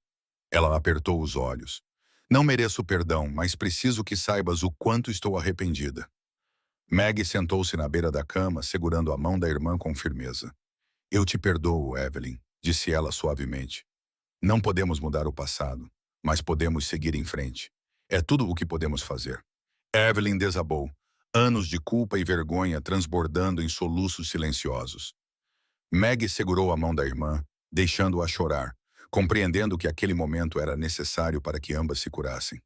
Ela apertou os olhos. Não mereço perdão, mas preciso que saibas o quanto estou arrependida. Maggie sentou-se na beira da cama, segurando a mão da irmã com firmeza. Eu te perdoo, Evelyn, disse ela suavemente. Não podemos mudar o passado, mas podemos seguir em frente. É tudo o que podemos fazer. Evelyn desabou, anos de culpa e vergonha transbordando em soluços silenciosos. Maggie segurou a mão da irmã, deixando-a chorar, compreendendo que aquele momento era necessário para que ambas se curassem.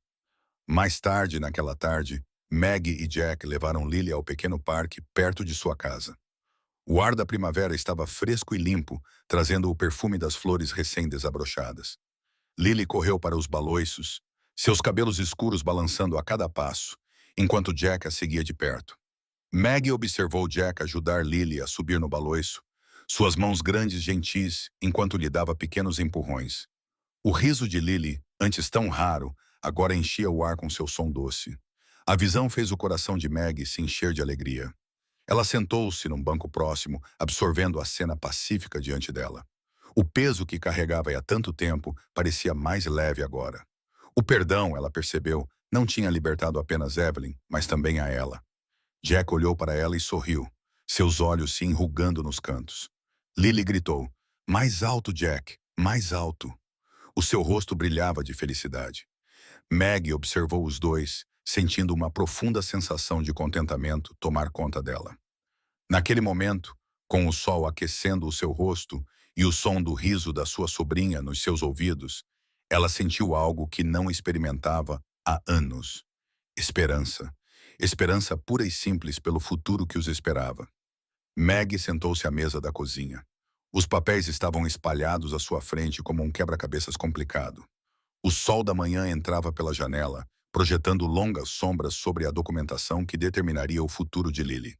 Mais tarde, naquela tarde, Maggie e Jack levaram Lily ao pequeno parque perto de sua casa. O ar da primavera estava fresco e limpo, trazendo o perfume das flores recém-desabrochadas. Lily correu para os baloiços, seus cabelos escuros balançando a cada passo, enquanto Jack a seguia de perto. Maggie observou Jack ajudar Lily a subir no baloiço, suas mãos grandes gentis, enquanto lhe dava pequenos empurrões. O riso de Lily, antes tão raro, agora enchia o ar com seu som doce. A visão fez o coração de Maggie se encher de alegria. Ela sentou-se num banco próximo, absorvendo a cena pacífica diante dela. O peso que carregava há tanto tempo parecia mais leve agora. O perdão, ela percebeu, não tinha libertado apenas Evelyn, mas também a ela. Jack olhou para ela e sorriu, seus olhos se enrugando nos cantos. Lily gritou, mais alto, Jack, mais alto. O seu rosto brilhava de felicidade. Maggie observou os dois, sentindo uma profunda sensação de contentamento tomar conta dela. Naquele momento, com o sol aquecendo o seu rosto e o som do riso da sua sobrinha nos seus ouvidos, ela sentiu algo que não experimentava há anos. Esperança. Esperança pura e simples pelo futuro que os esperava. Maggie sentou-se à mesa da cozinha. Os papéis estavam espalhados à sua frente como um quebra-cabeças complicado. O sol da manhã entrava pela janela, projetando longas sombras sobre a documentação que determinaria o futuro de Lily.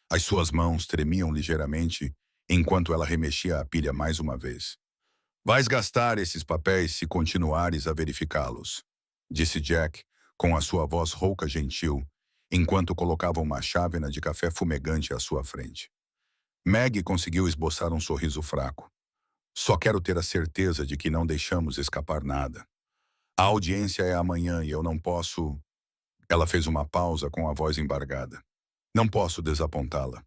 As suas mãos tremiam ligeiramente enquanto ela remexia a pilha mais uma vez. Vais gastar esses papéis se continuares a verificá-los, disse Jack, com a sua voz rouca gentil, enquanto colocava uma chávena de café fumegante à sua frente. Maggie conseguiu esboçar um sorriso fraco. Só quero ter a certeza de que não deixamos escapar nada. A audiência é amanhã e eu não posso... Ela fez uma pausa com a voz embargada. Não posso desapontá-la.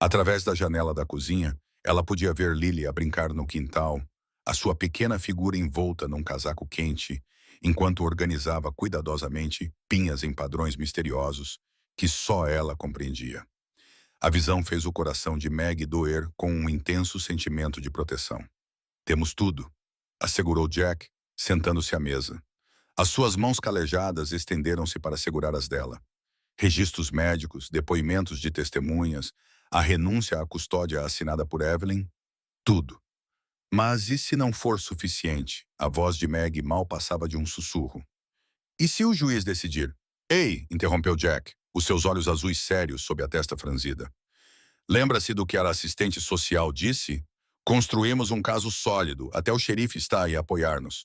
Através da janela da cozinha, ela podia ver Lily a brincar no quintal, a sua pequena figura envolta num casaco quente, enquanto organizava cuidadosamente pinhas em padrões misteriosos que só ela compreendia. A visão fez o coração de Maggie doer com um intenso sentimento de proteção. Temos tudo, assegurou Jack, sentando-se à mesa. As suas mãos calejadas estenderam-se para segurar as dela. Registros médicos, depoimentos de testemunhas, a renúncia à custódia assinada por Evelyn, tudo. Mas e se não for suficiente? A voz de Maggie mal passava de um sussurro. E se o juiz decidir? Ei, interrompeu Jack, os seus olhos azuis sérios sob a testa franzida. Lembra-se do que a assistente social disse? Construímos um caso sólido, até o xerife está aí a apoiar-nos.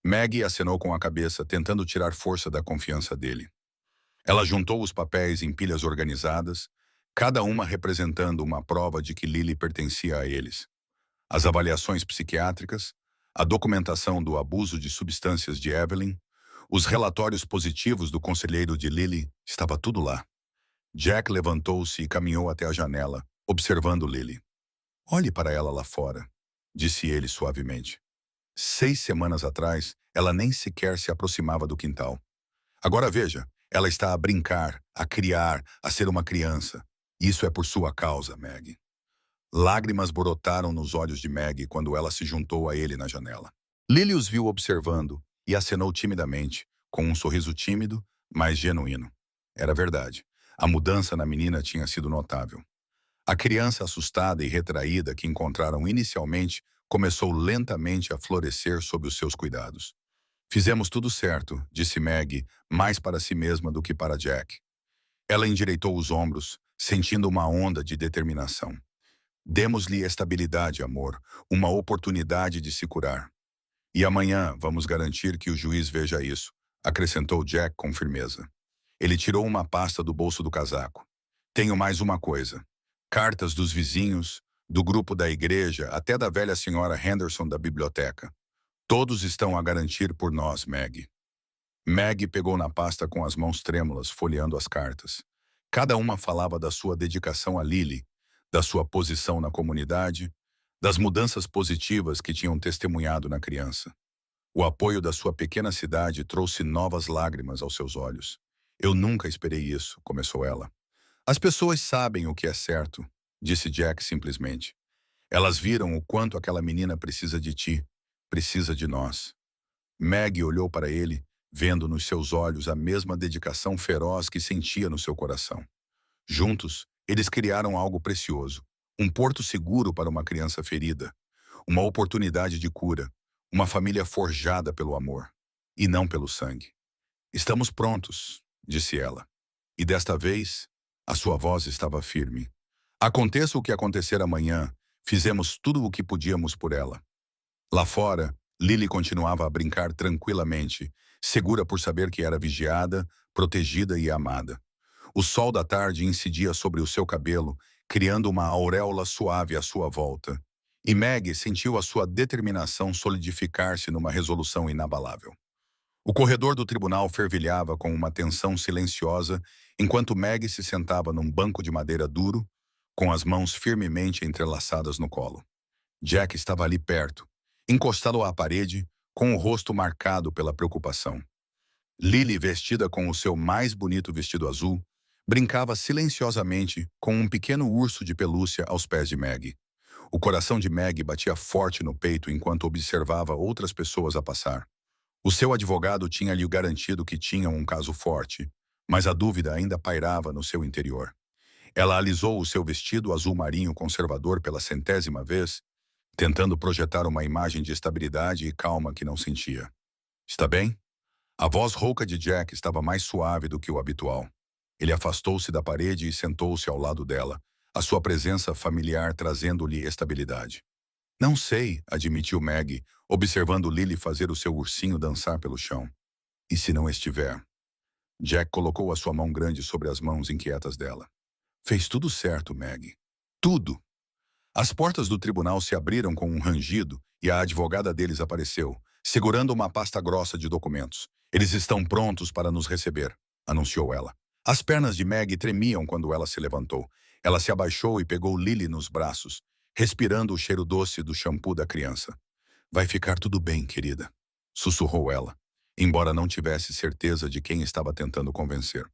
Maggie acenou com a cabeça, tentando tirar força da confiança dele. Ela juntou os papéis em pilhas organizadas, cada uma representando uma prova de que Lily pertencia a eles. As avaliações psiquiátricas, a documentação do abuso de substâncias de Evelyn, os relatórios positivos do conselheiro de Lily, estava tudo lá. Jack levantou-se e caminhou até a janela, observando Lily. Olhe para ela lá fora, disse ele suavemente. 6 semanas atrás, ela nem sequer se aproximava do quintal. Agora veja, ela está a brincar, a criar, a ser uma criança. Isso é por sua causa, Meg. Lágrimas brotaram nos olhos de Meg quando ela se juntou a ele na janela. Lily os viu observando e acenou timidamente, com um sorriso tímido, mas genuíno. Era verdade. A mudança na menina tinha sido notável. A criança assustada e retraída que encontraram inicialmente começou lentamente a florescer sob os seus cuidados. Fizemos tudo certo, disse Meg, mais para si mesma do que para Jack. Ela endireitou os ombros, sentindo uma onda de determinação. Demos-lhe estabilidade, amor, uma oportunidade de se curar. E amanhã vamos garantir que o juiz veja isso, acrescentou Jack com firmeza. Ele tirou uma pasta do bolso do casaco. Tenho mais uma coisa. Cartas dos vizinhos, do grupo da igreja, até da velha senhora Henderson da biblioteca. Todos estão a garantir por nós, Meg. Meg pegou na pasta com as mãos trêmulas, folheando as cartas. Cada uma falava da sua dedicação a Lily, da sua posição na comunidade, das mudanças positivas que tinham testemunhado na criança. O apoio da sua pequena cidade trouxe novas lágrimas aos seus olhos. Eu nunca esperei isso, começou ela. As pessoas sabem o que é certo, disse Jack simplesmente. Elas viram o quanto aquela menina precisa de ti, precisa de nós. Meg olhou para ele, vendo nos seus olhos a mesma dedicação feroz que sentia no seu coração. Juntos, eles criaram algo precioso, um porto seguro para uma criança ferida, uma oportunidade de cura, uma família forjada pelo amor, e não pelo sangue. Estamos prontos, disse ela. E desta vez, a sua voz estava firme. Aconteça o que acontecer amanhã, fizemos tudo o que podíamos por ela. Lá fora, Lily continuava a brincar tranquilamente, segura por saber que era vigiada, protegida e amada. O sol da tarde incidia sobre o seu cabelo, criando uma auréola suave à sua volta. E Meg sentiu a sua determinação solidificar-se numa resolução inabalável. O corredor do tribunal fervilhava com uma tensão silenciosa, enquanto Meg se sentava num banco de madeira duro, com as mãos firmemente entrelaçadas no colo. Jack estava ali perto, encostado à parede, com o rosto marcado pela preocupação. Lily, vestida com o seu mais bonito vestido azul, brincava silenciosamente com um pequeno urso de pelúcia aos pés de Meg. O coração de Meg batia forte no peito enquanto observava outras pessoas a passar. O seu advogado tinha lhe garantido que tinham um caso forte, mas a dúvida ainda pairava no seu interior. Ela alisou o seu vestido azul marinho conservador pela 100ª vez, tentando projetar uma imagem de estabilidade e calma que não sentia. Está bem? A voz rouca de Jack estava mais suave do que o habitual. Ele afastou-se da parede e sentou-se ao lado dela, a sua presença familiar trazendo-lhe estabilidade. Não sei, admitiu Meg, observando Lily fazer o seu ursinho dançar pelo chão. E se não estiver? Jack colocou a sua mão grande sobre as mãos inquietas dela. Fez tudo certo, Meg. Tudo. As portas do tribunal se abriram com um rangido e a advogada deles apareceu, segurando uma pasta grossa de documentos. Eles estão prontos para nos receber, anunciou ela. As pernas de Meg tremiam quando ela se levantou. Ela se abaixou e pegou Lily nos braços, respirando o cheiro doce do shampoo da criança. Vai ficar tudo bem, querida, sussurrou ela, embora não tivesse certeza de quem estava tentando convencer.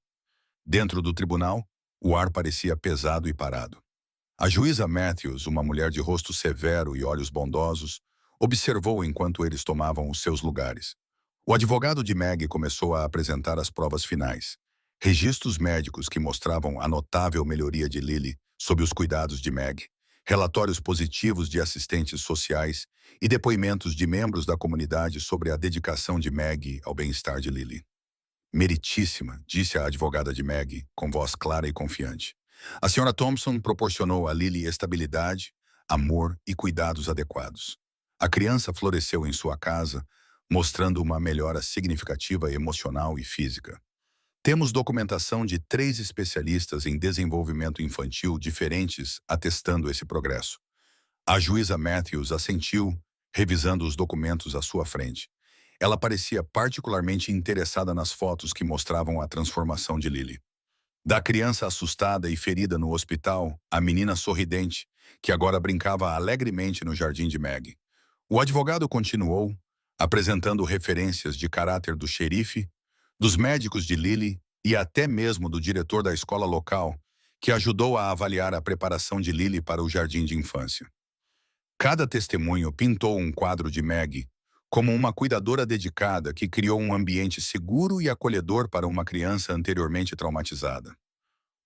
Dentro do tribunal, o ar parecia pesado e parado. A juíza Matthews, uma mulher de rosto severo e olhos bondosos, observou enquanto eles tomavam os seus lugares. O advogado de Meg começou a apresentar as provas finais. Registros médicos que mostravam a notável melhoria de Lily sob os cuidados de Meg, relatórios positivos de assistentes sociais e depoimentos de membros da comunidade sobre a dedicação de Meg ao bem-estar de Lily. Meritíssima, disse a advogada de Meg, com voz clara e confiante. A senhora Thompson proporcionou a Lily estabilidade, amor e cuidados adequados. A criança floresceu em sua casa, mostrando uma melhora significativa emocional e física. Temos documentação de 3 especialistas em desenvolvimento infantil diferentes atestando esse progresso. A juíza Matthews assentiu, revisando os documentos à sua frente. Ela parecia particularmente interessada nas fotos que mostravam a transformação de Lily. Da criança assustada e ferida no hospital, à menina sorridente, que agora brincava alegremente no jardim de Meg. O advogado continuou, apresentando referências de caráter do xerife, dos médicos de Lily e até mesmo do diretor da escola local, que ajudou a avaliar a preparação de Lily para o jardim de infância. Cada testemunho pintou um quadro de Meg como uma cuidadora dedicada que criou um ambiente seguro e acolhedor para uma criança anteriormente traumatizada.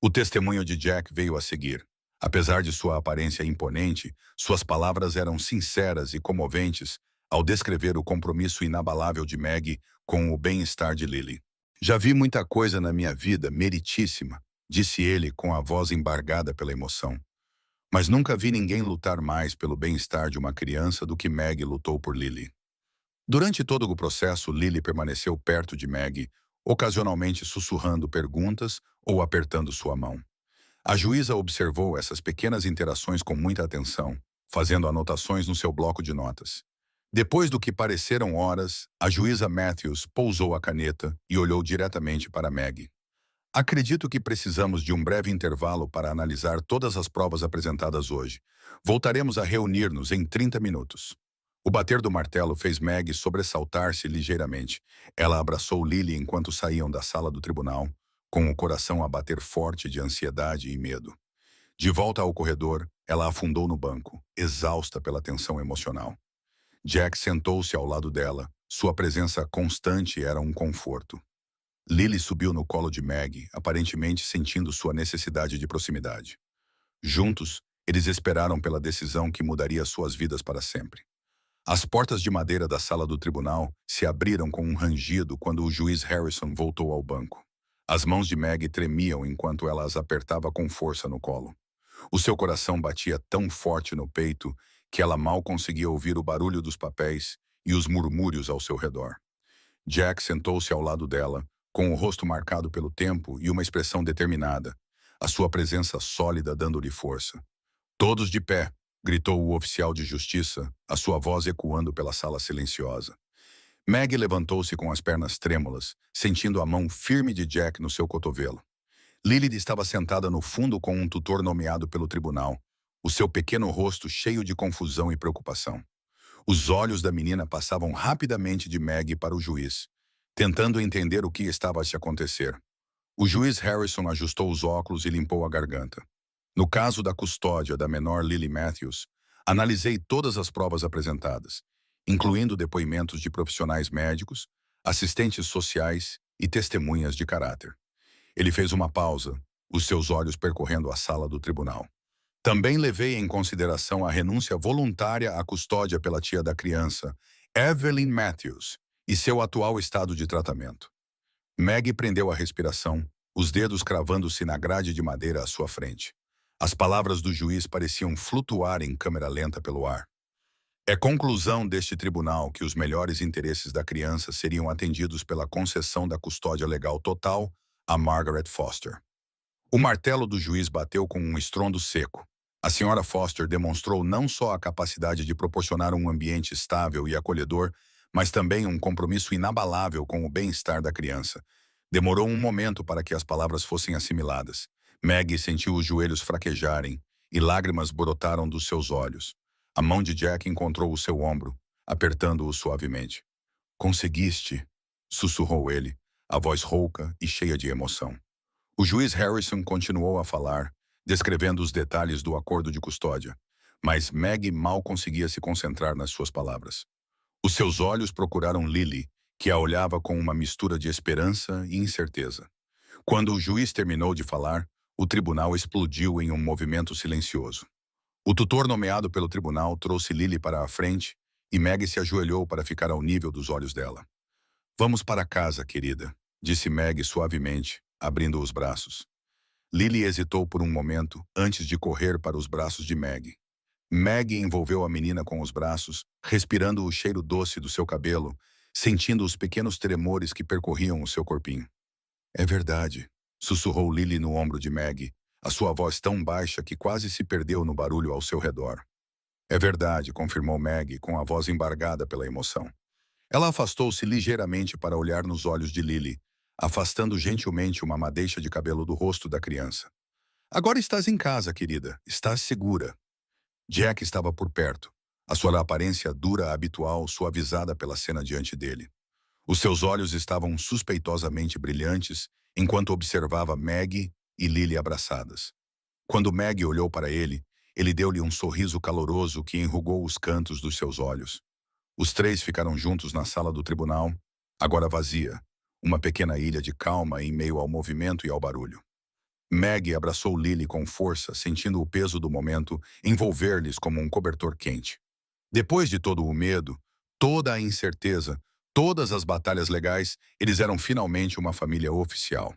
O testemunho de Jack veio a seguir. Apesar de sua aparência imponente, suas palavras eram sinceras e comoventes ao descrever o compromisso inabalável de Meg com o bem-estar de Lily. Já vi muita coisa na minha vida meritíssima, disse ele com a voz embargada pela emoção. Mas nunca vi ninguém lutar mais pelo bem-estar de uma criança do que Meg lutou por Lily. Durante todo o processo, Lily permaneceu perto de Meg, ocasionalmente sussurrando perguntas ou apertando sua mão. A juíza observou essas pequenas interações com muita atenção, fazendo anotações no seu bloco de notas. Depois do que pareceram horas, a juíza Matthews pousou a caneta e olhou diretamente para Meg. Acredito que precisamos de um breve intervalo para analisar todas as provas apresentadas hoje. Voltaremos a reunir-nos em 30 minutos. O bater do martelo fez Meg sobressaltar-se ligeiramente. Ela abraçou Lily enquanto saíam da sala do tribunal, com o coração a bater forte de ansiedade e medo. De volta ao corredor, ela afundou no banco, exausta pela tensão emocional. Jack sentou-se ao lado dela. Sua presença constante era um conforto. Lily subiu no colo de Meg, aparentemente sentindo sua necessidade de proximidade. Juntos, eles esperaram pela decisão que mudaria suas vidas para sempre. As portas de madeira da sala do tribunal se abriram com um rangido quando o juiz Harrison voltou ao banco. As mãos de Meg tremiam enquanto ela as apertava com força no colo. O seu coração batia tão forte no peito que ela mal conseguia ouvir o barulho dos papéis e os murmúrios ao seu redor. Jack sentou-se ao lado dela, com o rosto marcado pelo tempo e uma expressão determinada, a sua presença sólida dando-lhe força. "Todos de pé!" gritou o oficial de justiça, a sua voz ecoando pela sala silenciosa. Meg levantou-se com as pernas trêmulas, sentindo a mão firme de Jack no seu cotovelo. Lily estava sentada no fundo com um tutor nomeado pelo tribunal, o seu pequeno rosto cheio de confusão e preocupação. Os olhos da menina passavam rapidamente de Meg para o juiz, tentando entender o que estava a se acontecer. O juiz Harrison ajustou os óculos e limpou a garganta. No caso da custódia da menor Lily Matthews, analisei todas as provas apresentadas, incluindo depoimentos de profissionais médicos, assistentes sociais e testemunhas de caráter. Ele fez uma pausa, os seus olhos percorrendo a sala do tribunal. Também levei em consideração a renúncia voluntária à custódia pela tia da criança, Evelyn Matthews, e seu atual estado de tratamento. Meg prendeu a respiração, os dedos cravando-se na grade de madeira à sua frente. As palavras do juiz pareciam flutuar em câmera lenta pelo ar. É conclusão deste tribunal que os melhores interesses da criança seriam atendidos pela concessão da custódia legal total a Margaret Foster. O martelo do juiz bateu com um estrondo seco. A senhora Foster demonstrou não só a capacidade de proporcionar um ambiente estável e acolhedor, mas também um compromisso inabalável com o bem-estar da criança. Demorou um momento para que as palavras fossem assimiladas. Meg sentiu os joelhos fraquejarem e lágrimas brotaram dos seus olhos. A mão de Jack encontrou o seu ombro, apertando-o suavemente. "Conseguiste", sussurrou ele, a voz rouca e cheia de emoção. O juiz Harrison continuou a falar, descrevendo os detalhes do acordo de custódia, mas Meg mal conseguia se concentrar nas suas palavras. Os seus olhos procuraram Lily, que a olhava com uma mistura de esperança e incerteza. Quando o juiz terminou de falar, o tribunal explodiu em um movimento silencioso. O tutor nomeado pelo tribunal trouxe Lily para a frente e Meg se ajoelhou para ficar ao nível dos olhos dela. "Vamos para casa, querida", disse Meg suavemente, abrindo os braços. Lily hesitou por um momento antes de correr para os braços de Meg. Meg envolveu a menina com os braços, respirando o cheiro doce do seu cabelo, sentindo os pequenos tremores que percorriam o seu corpinho. "É verdade", sussurrou Lily no ombro de Meg, a sua voz tão baixa que quase se perdeu no barulho ao seu redor. "É verdade", confirmou Meg, com a voz embargada pela emoção. Ela afastou-se ligeiramente para olhar nos olhos de Lily, afastando gentilmente uma madeixa de cabelo do rosto da criança. Agora estás em casa, querida. Estás segura. Jack estava por perto, a sua aparência dura habitual suavizada pela cena diante dele. Os seus olhos estavam suspeitosamente brilhantes enquanto observava Maggie e Lily abraçadas. Quando Maggie olhou para ele deu-lhe um sorriso caloroso que enrugou os cantos dos seus olhos. Os três ficaram juntos na sala do tribunal, agora vazia, uma pequena ilha de calma em meio ao movimento e ao barulho. Maggie abraçou Lily com força, sentindo o peso do momento envolver-lhes como um cobertor quente. Depois de todo o medo, toda a incerteza, todas as batalhas legais, eles eram finalmente uma família oficial.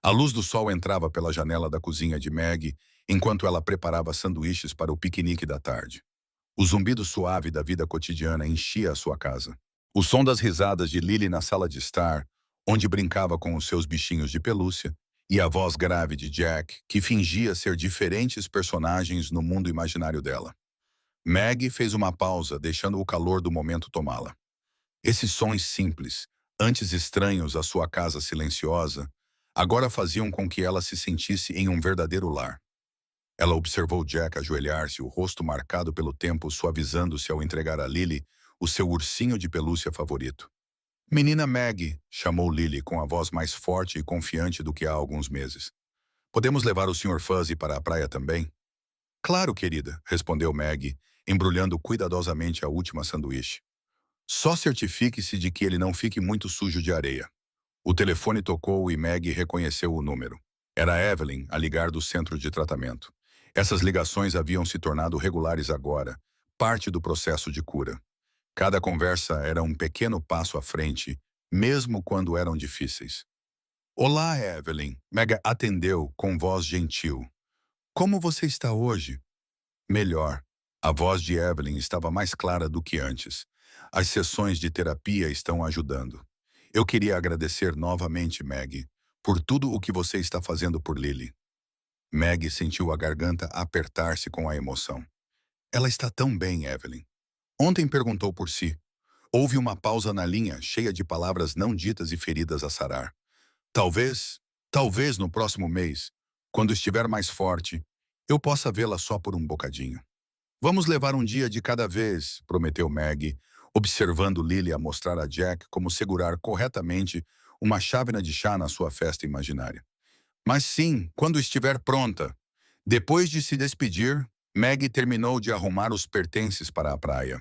A luz do sol entrava pela janela da cozinha de Maggie enquanto ela preparava sanduíches para o piquenique da tarde. O zumbido suave da vida cotidiana enchia a sua casa. O som das risadas de Lily na sala de estar, onde brincava com os seus bichinhos de pelúcia, e a voz grave de Jack, que fingia ser diferentes personagens no mundo imaginário dela. Maggie fez uma pausa, deixando o calor do momento tomá-la. Esses sons simples, antes estranhos à sua casa silenciosa, agora faziam com que ela se sentisse em um verdadeiro lar. Ela observou Jack ajoelhar-se, o rosto marcado pelo tempo suavizando-se ao entregar a Lily o seu ursinho de pelúcia favorito. Menina Maggie, chamou Lily com a voz mais forte e confiante do que há alguns meses. Podemos levar o Sr. Fuzzy para a praia também? Claro, querida, respondeu Maggie, embrulhando cuidadosamente a última sanduíche. Só certifique-se de que ele não fique muito sujo de areia. O telefone tocou e Maggie reconheceu o número. Era Evelyn, a ligar do centro de tratamento. Essas ligações haviam se tornado regulares agora, parte do processo de cura. Cada conversa era um pequeno passo à frente, mesmo quando eram difíceis. Olá, Evelyn. Meg atendeu com voz gentil. Como você está hoje? Melhor. A voz de Evelyn estava mais clara do que antes. As sessões de terapia estão ajudando. Eu queria agradecer novamente, Meg, por tudo o que você está fazendo por Lily. Meg sentiu a garganta apertar-se com a emoção. Ela está tão bem, Evelyn. Ontem perguntou por si. Houve uma pausa na linha, cheia de palavras não ditas e feridas a sarar. Talvez no próximo mês, quando estiver mais forte, eu possa vê-la só por um bocadinho. Vamos levar um dia de cada vez, prometeu Maggie, observando Lily a mostrar a Jack como segurar corretamente uma chávena de chá na sua festa imaginária. Mas sim, quando estiver pronta. Depois de se despedir, Maggie terminou de arrumar os pertences para a praia.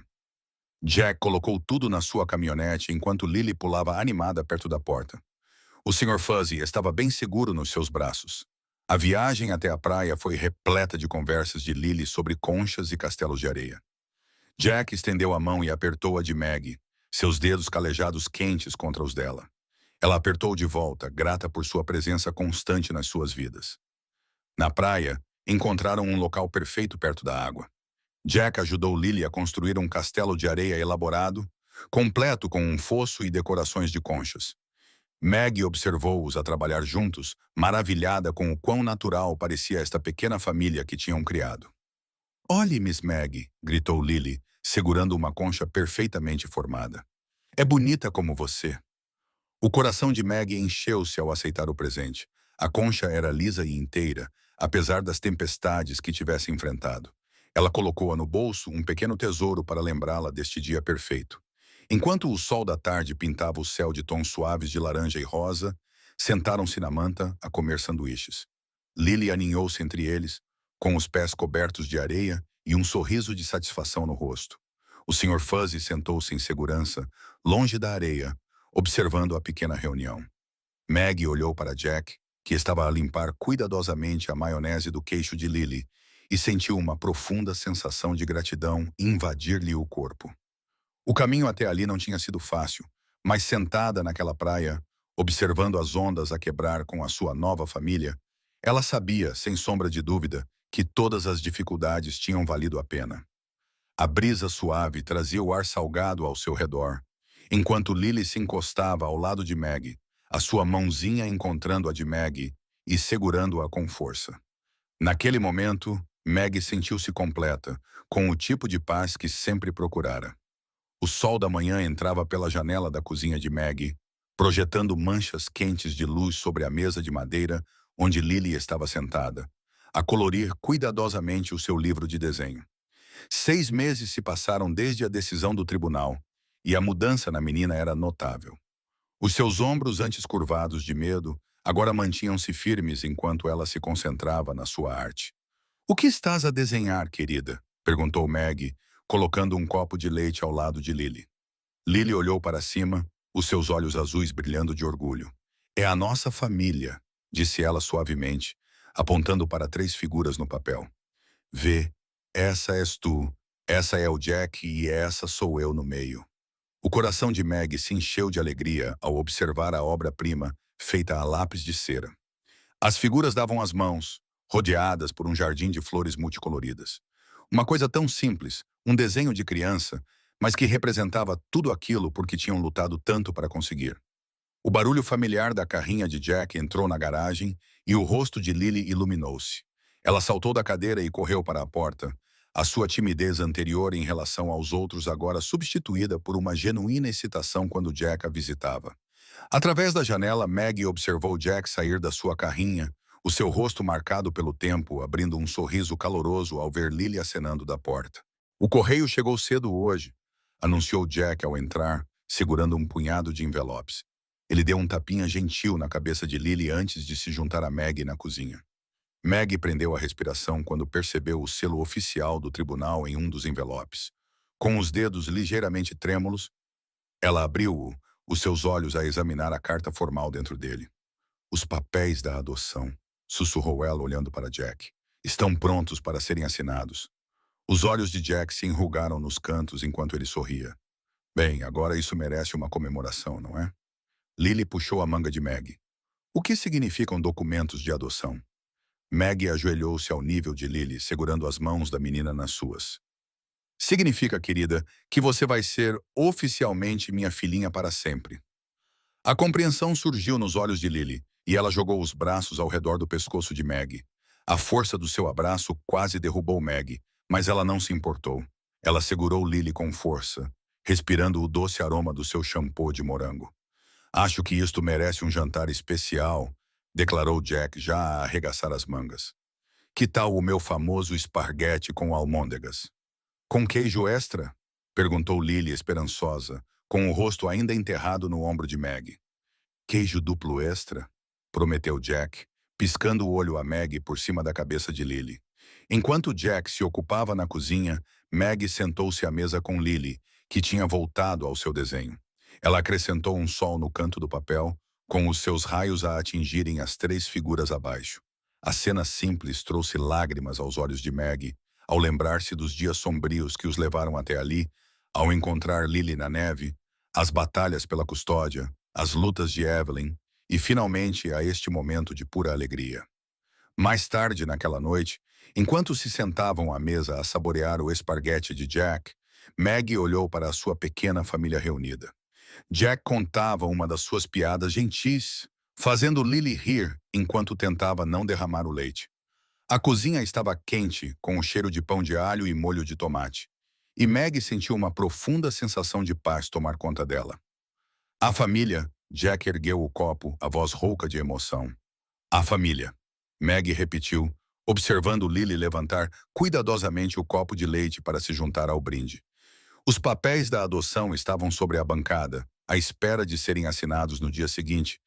Jack colocou tudo na sua caminhonete enquanto Lily pulava animada perto da porta. O Sr. Fuzzy estava bem seguro nos seus braços. A viagem até a praia foi repleta de conversas de Lily sobre conchas e castelos de areia. Jack estendeu a mão e apertou a de Maggie, seus dedos calejados quentes contra os dela. Ela apertou de volta, grata por sua presença constante nas suas vidas. Na praia, encontraram um local perfeito perto da água. Jack ajudou Lily a construir um castelo de areia elaborado, completo com um fosso e decorações de conchas. Maggie observou-os a trabalhar juntos, maravilhada com o quão natural parecia esta pequena família que tinham criado. Olhe, Miss Maggie, gritou Lily, segurando uma concha perfeitamente formada. É bonita como você. O coração de Maggie encheu-se ao aceitar o presente. A concha era lisa e inteira, apesar das tempestades que tivesse enfrentado. Ela colocou-a no bolso, um pequeno tesouro para lembrá-la deste dia perfeito. Enquanto o sol da tarde pintava o céu de tons suaves de laranja e rosa, sentaram-se na manta a comer sanduíches. Lily aninhou-se entre eles, com os pés cobertos de areia e um sorriso de satisfação no rosto. O Sr. Fuzzy sentou-se em segurança, longe da areia, observando a pequena reunião. Maggie olhou para Jack, que estava a limpar cuidadosamente a maionese do queixo de Lily, e sentiu uma profunda sensação de gratidão invadir-lhe o corpo. O caminho até ali não tinha sido fácil, mas sentada naquela praia, observando as ondas a quebrar com a sua nova família, ela sabia, sem sombra de dúvida, que todas as dificuldades tinham valido a pena. A brisa suave trazia o ar salgado ao seu redor, enquanto Lily se encostava ao lado de Maggie, a sua mãozinha encontrando a de Maggie e segurando-a com força. Naquele momento, Maggie sentiu-se completa, com o tipo de paz que sempre procurara. O sol da manhã entrava pela janela da cozinha de Maggie, projetando manchas quentes de luz sobre a mesa de madeira onde Lily estava sentada, a colorir cuidadosamente o seu livro de desenho. 6 meses se passaram desde a decisão do tribunal, e a mudança na menina era notável. Os seus ombros, antes curvados de medo, agora mantinham-se firmes enquanto ela se concentrava na sua arte. "O que estás a desenhar, querida?" perguntou Maggie, colocando um copo de leite ao lado de Lily. Lily olhou para cima, os seus olhos azuis brilhando de orgulho. "É a nossa família", disse ela suavemente, apontando para 3 figuras no papel. "Vê, essa és tu, essa é o Jack e essa sou eu no meio." O coração de Meg se encheu de alegria ao observar a obra-prima feita a lápis de cera. As figuras davam as mãos, rodeadas por um jardim de flores multicoloridas. Uma coisa tão simples, um desenho de criança, mas que representava tudo aquilo por que tinham lutado tanto para conseguir. O barulho familiar da carrinha de Jack entrou na garagem e o rosto de Lily iluminou-se. Ela saltou da cadeira e correu para a porta, a sua timidez anterior em relação aos outros agora substituída por uma genuína excitação quando Jack a visitava. Através da janela, Maggie observou Jack sair da sua carrinha, o seu rosto marcado pelo tempo, abrindo um sorriso caloroso ao ver Lily acenando da porta. "O correio chegou cedo hoje", anunciou Jack ao entrar, segurando um punhado de envelopes. Ele deu um tapinha gentil na cabeça de Lily antes de se juntar a Maggie na cozinha. Maggie prendeu a respiração quando percebeu o selo oficial do tribunal em um dos envelopes. Com os dedos ligeiramente trêmulos, ela abriu-o, os seus olhos a examinar a carta formal dentro dele. "Os papéis da adoção", sussurrou ela olhando para Jack. "Estão prontos para serem assinados." Os olhos de Jack se enrugaram nos cantos enquanto ele sorria. "Bem, agora isso merece uma comemoração, não é?" Lily puxou a manga de Maggie. "O que significam documentos de adoção?" Maggie ajoelhou-se ao nível de Lily, segurando as mãos da menina nas suas. "Significa, querida, que você vai ser oficialmente minha filhinha para sempre." A compreensão surgiu nos olhos de Lily, e ela jogou os braços ao redor do pescoço de Maggie. A força do seu abraço quase derrubou Maggie, mas ela não se importou. Ela segurou Lily com força, respirando o doce aroma do seu shampoo de morango. "Acho que isto merece um jantar especial", declarou Jack já a arregaçar as mangas. "Que tal o meu famoso esparguete com almôndegas?" "Com queijo extra?" perguntou Lily esperançosa, com o rosto ainda enterrado no ombro de Maggie. "Queijo duplo extra?" prometeu Jack, piscando o olho a Maggie por cima da cabeça de Lily. Enquanto Jack se ocupava na cozinha, Maggie sentou-se à mesa com Lily, que tinha voltado ao seu desenho. Ela acrescentou um sol no canto do papel, com os seus raios a atingirem as 3 figuras abaixo. A cena simples trouxe lágrimas aos olhos de Maggie, ao lembrar-se dos dias sombrios que os levaram até ali, ao encontrar Lily na neve, as batalhas pela custódia, as lutas de Evelyn e, finalmente, a este momento de pura alegria. Mais tarde naquela noite, enquanto se sentavam à mesa a saborear o esparguete de Jack, Maggie olhou para a sua pequena família reunida. Jack contava uma das suas piadas gentis, fazendo Lily rir enquanto tentava não derramar o leite. A cozinha estava quente, com o cheiro de pão de alho e molho de tomate, e Maggie sentiu uma profunda sensação de paz tomar conta dela. "A família", Jack ergueu o copo, a voz rouca de emoção. "A família", Maggie repetiu, observando Lily levantar cuidadosamente o copo de leite para se juntar ao brinde. Os papéis da adoção estavam sobre a bancada, à espera de serem assinados no dia seguinte,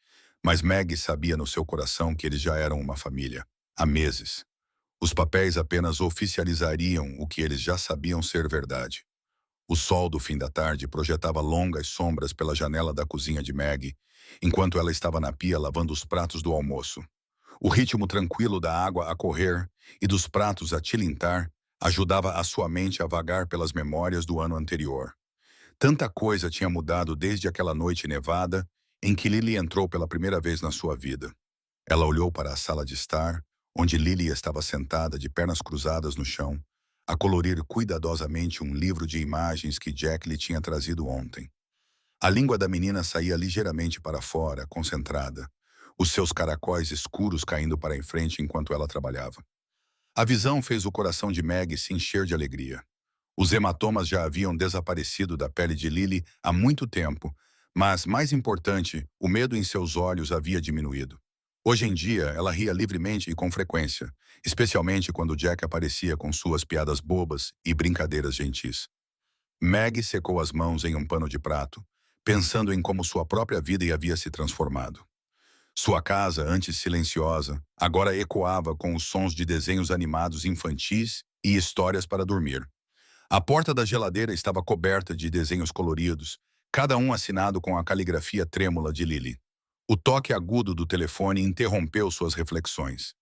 mas Maggie sabia no seu coração que eles já eram uma família, há meses. Os papéis apenas oficializariam o que eles já sabiam ser verdade. O sol do fim da tarde projetava longas sombras pela janela da cozinha de Maggie, enquanto ela estava na pia lavando os pratos do almoço. O ritmo tranquilo da água a correr e dos pratos a tilintar ajudava a sua mente a vagar pelas memórias do ano anterior. Tanta coisa tinha mudado desde aquela noite nevada em que Lily entrou pela primeira vez na sua vida. Ela olhou para a sala de estar, onde Lily estava sentada de pernas cruzadas no chão, a colorir cuidadosamente um livro de imagens que Jack lhe tinha trazido ontem. A língua da menina saía ligeiramente para fora, concentrada, os seus caracóis escuros caindo para em frente enquanto ela trabalhava. A visão fez o coração de Maggie se encher de alegria. Os hematomas já haviam desaparecido da pele de Lily há muito tempo, Mas, mais importante, o medo em seus olhos havia diminuído. Hoje em dia, ela ria livremente e com frequência, especialmente quando Jack aparecia com suas piadas bobas e brincadeiras gentis. Meg secou as mãos em um pano de prato, pensando em como sua própria vida havia se transformado. Sua casa, antes silenciosa, agora ecoava com os sons de desenhos animados infantis e histórias para dormir. A porta da geladeira estava coberta de desenhos coloridos, cada um assinado com a caligrafia trêmula de Lily. O toque agudo do telefone interrompeu suas reflexões.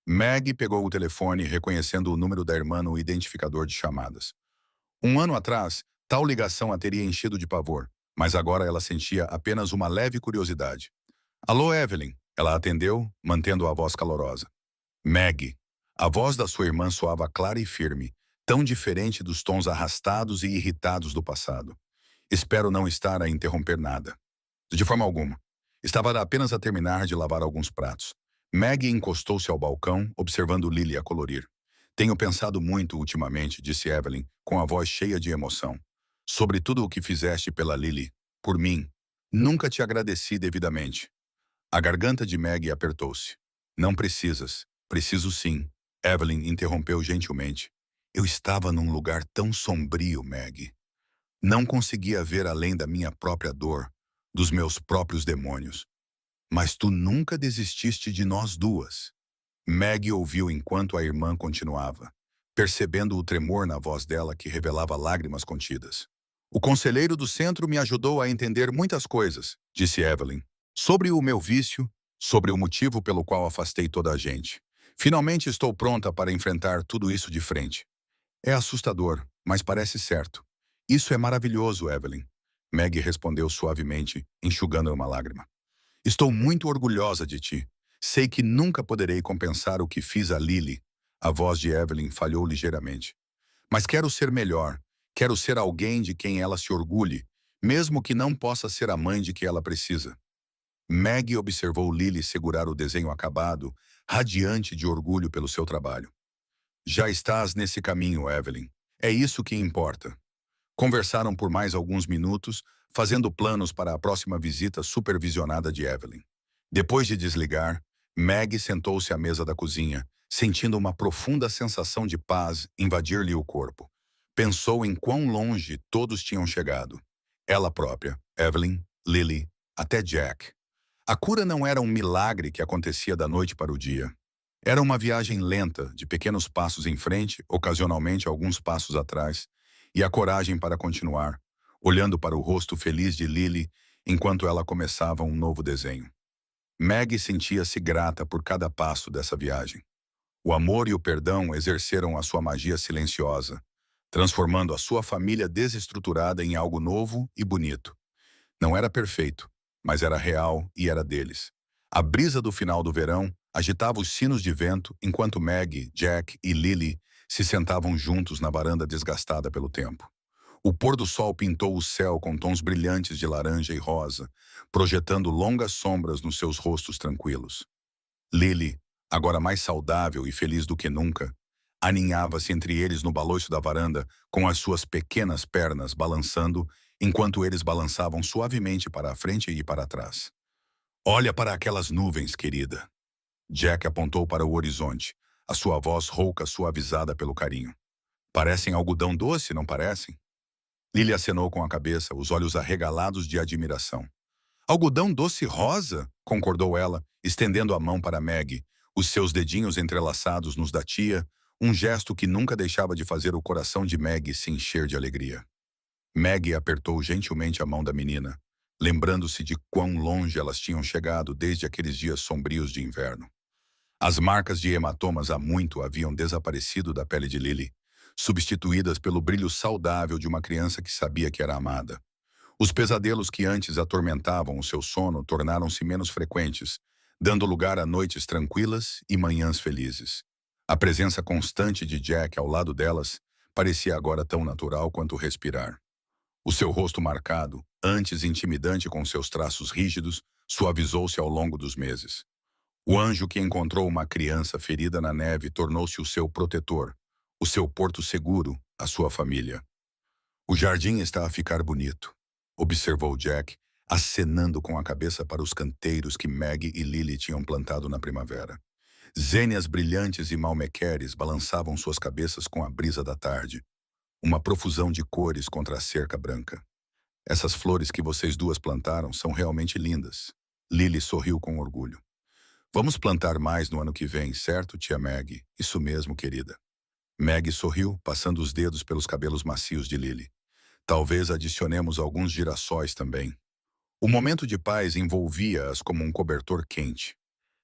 Meg pegou o telefone, reconhecendo o número da irmã no identificador de chamadas. Um ano atrás, tal ligação a teria enchido de pavor, mas agora ela sentia apenas uma leve curiosidade. Alô, Evelyn. Ela atendeu, mantendo a voz calorosa. Meg. A voz da sua irmã soava clara e firme, tão diferente dos tons arrastados e irritados do passado. Espero não estar a interromper nada. De forma alguma. Estava apenas a terminar de lavar alguns pratos. Meg encostou-se ao balcão, observando Lily a colorir. Tenho pensado muito ultimamente, disse Evelyn, com a voz cheia de emoção. Sobre tudo o que fizeste pela Lily. Por mim. Nunca te agradeci devidamente. A garganta de Meg apertou-se. Não precisas. Preciso sim. Evelyn interrompeu gentilmente. Eu estava num lugar tão sombrio, Meg. Não conseguia ver além da minha própria dor, dos meus próprios demônios. Mas tu nunca desististe de nós duas. Meg ouviu enquanto a irmã continuava, percebendo o tremor na voz dela que revelava lágrimas contidas. O conselheiro do centro me ajudou a entender muitas coisas, disse Evelyn. Sobre o meu vício, sobre o motivo pelo qual afastei toda a gente. Finalmente estou pronta para enfrentar tudo isso de frente. É assustador, mas parece certo. Isso é maravilhoso, Evelyn. Meg respondeu suavemente, enxugando uma lágrima. Estou muito orgulhosa de ti. Sei que nunca poderei compensar o que fiz a Lily. A voz de Evelyn falhou ligeiramente. Mas quero ser melhor. Quero ser alguém de quem ela se orgulhe, mesmo que não possa ser a mãe de que ela precisa. Meg observou Lily segurar o desenho acabado, radiante de orgulho pelo seu trabalho. Já estás nesse caminho, Evelyn. É isso que importa. Conversaram por mais alguns minutos, fazendo planos para a próxima visita supervisionada de Evelyn. Depois de desligar, Meg sentou-se à mesa da cozinha, sentindo uma profunda sensação de paz invadir-lhe o corpo. Pensou em quão longe todos tinham chegado. Ela própria, Evelyn, Lily, até Jack. A cura não era um milagre que acontecia da noite para o dia. Era uma viagem lenta, de pequenos passos em frente, ocasionalmente alguns passos atrás, e a coragem para continuar, olhando para o rosto feliz de Lily enquanto ela começava um novo desenho. Meg sentia-se grata por cada passo dessa viagem. O amor e o perdão exerceram a sua magia silenciosa, transformando a sua família desestruturada em algo novo e bonito. Não era perfeito, mas era real e era deles. A brisa do final do verão agitava os sinos de vento enquanto Meg, Jack e Lily se sentavam juntos na varanda desgastada pelo tempo. O pôr do sol pintou o céu com tons brilhantes de laranja e rosa, projetando longas sombras nos seus rostos tranquilos. Lily, agora mais saudável e feliz do que nunca, aninhava-se entre eles no balanço da varanda, com as suas pequenas pernas balançando, enquanto eles balançavam suavemente para a frente e para trás. Olha para aquelas nuvens, querida. Jack apontou para o horizonte, a sua voz rouca suavizada pelo carinho. Parecem algodão doce, não parecem? Lily acenou com a cabeça, os olhos arregalados de admiração. Algodão doce rosa, concordou ela, estendendo a mão para Meg, os seus dedinhos entrelaçados nos da tia, um gesto que nunca deixava de fazer o coração de Meg se encher de alegria. Meg apertou gentilmente a mão da menina, lembrando-se de quão longe elas tinham chegado desde aqueles dias sombrios de inverno. As marcas de hematomas há muito haviam desaparecido da pele de Lily, substituídas pelo brilho saudável de uma criança que sabia que era amada. Os pesadelos que antes atormentavam o seu sono tornaram-se menos frequentes, dando lugar a noites tranquilas e manhãs felizes. A presença constante de Jack ao lado delas parecia agora tão natural quanto respirar. O seu rosto marcado, antes intimidante com seus traços rígidos, suavizou-se ao longo dos meses. O anjo que encontrou uma criança ferida na neve tornou-se o seu protetor, o seu porto seguro, a sua família. O jardim está a ficar bonito, observou Jack, acenando com a cabeça para os canteiros que Maggie e Lily tinham plantado na primavera. Zênias brilhantes e malmequeres balançavam suas cabeças com a brisa da tarde, uma profusão de cores contra a cerca branca. Essas flores que vocês duas plantaram são realmente lindas. Lily sorriu com orgulho. Vamos plantar mais no ano que vem, certo, tia Maggie? Isso mesmo, querida. Maggie sorriu, passando os dedos pelos cabelos macios de Lily. Talvez adicionemos alguns girassóis também. O momento de paz envolvia-as como um cobertor quente.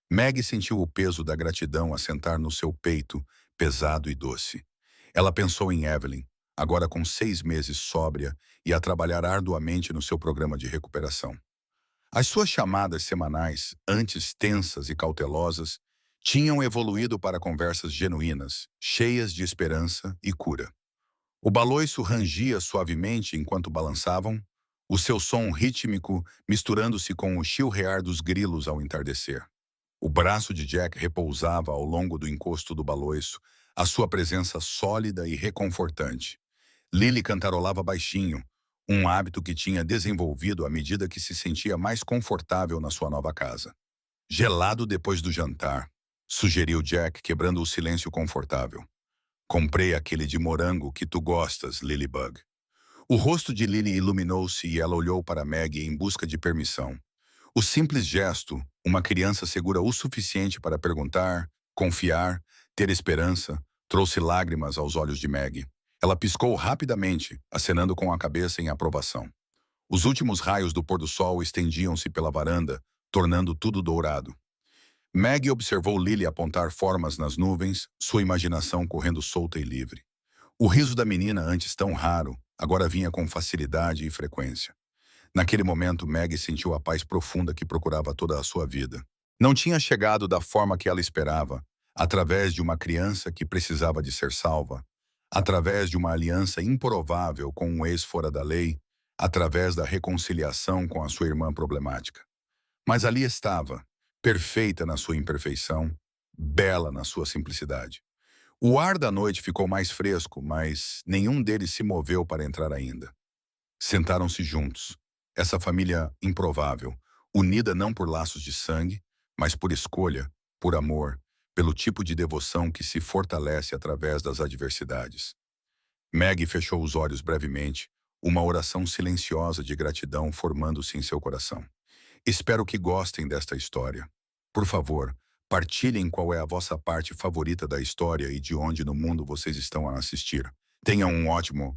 Maggie sentiu o peso da gratidão assentar no seu peito, pesado e doce. Ela pensou em Evelyn, agora com 6 meses sóbria e a trabalhar arduamente no seu programa de recuperação. As suas chamadas semanais, antes tensas e cautelosas, tinham evoluído para conversas genuínas, cheias de esperança e cura. O baloiço rangia suavemente enquanto balançavam, o seu som rítmico misturando-se com o chilrear dos grilos ao entardecer. O braço de Jack repousava ao longo do encosto do baloiço, a sua presença sólida e reconfortante. Lily cantarolava baixinho, um hábito que tinha desenvolvido à medida que se sentia mais confortável na sua nova casa. Gelado depois do jantar, sugeriu Jack, quebrando o silêncio confortável. Comprei aquele de morango que tu gostas, Lilybug. O rosto de Lily iluminou-se e ela olhou para Maggie em busca de permissão. O simples gesto, uma criança segura o suficiente para perguntar, confiar, ter esperança, trouxe lágrimas aos olhos de Maggie. Ela piscou rapidamente, acenando com a cabeça em aprovação. Os últimos raios do pôr-do-sol estendiam-se pela varanda, tornando tudo dourado. Maggie observou Lily apontar formas nas nuvens, sua imaginação correndo solta e livre. O riso da menina, antes tão raro, agora vinha com facilidade e frequência. Naquele momento, Maggie sentiu a paz profunda que procurava toda a sua vida. Não tinha chegado da forma que ela esperava, através de uma criança que precisava de ser salva, através de uma aliança improvável com um ex fora da lei, através da reconciliação com a sua irmã problemática. Mas ali estava, perfeita na sua imperfeição, bela na sua simplicidade. O ar da noite ficou mais fresco, mas nenhum deles se moveu para entrar ainda. Sentaram-se juntos. Essa família improvável, unida não por laços de sangue, mas por escolha, por amor, pelo tipo de devoção que se fortalece através das adversidades. Maggie fechou os olhos brevemente, uma oração silenciosa de gratidão formando-se em seu coração. Espero que gostem desta história. Por favor, partilhem qual é a vossa parte favorita da história e de onde no mundo vocês estão a assistir. Tenham um ótimo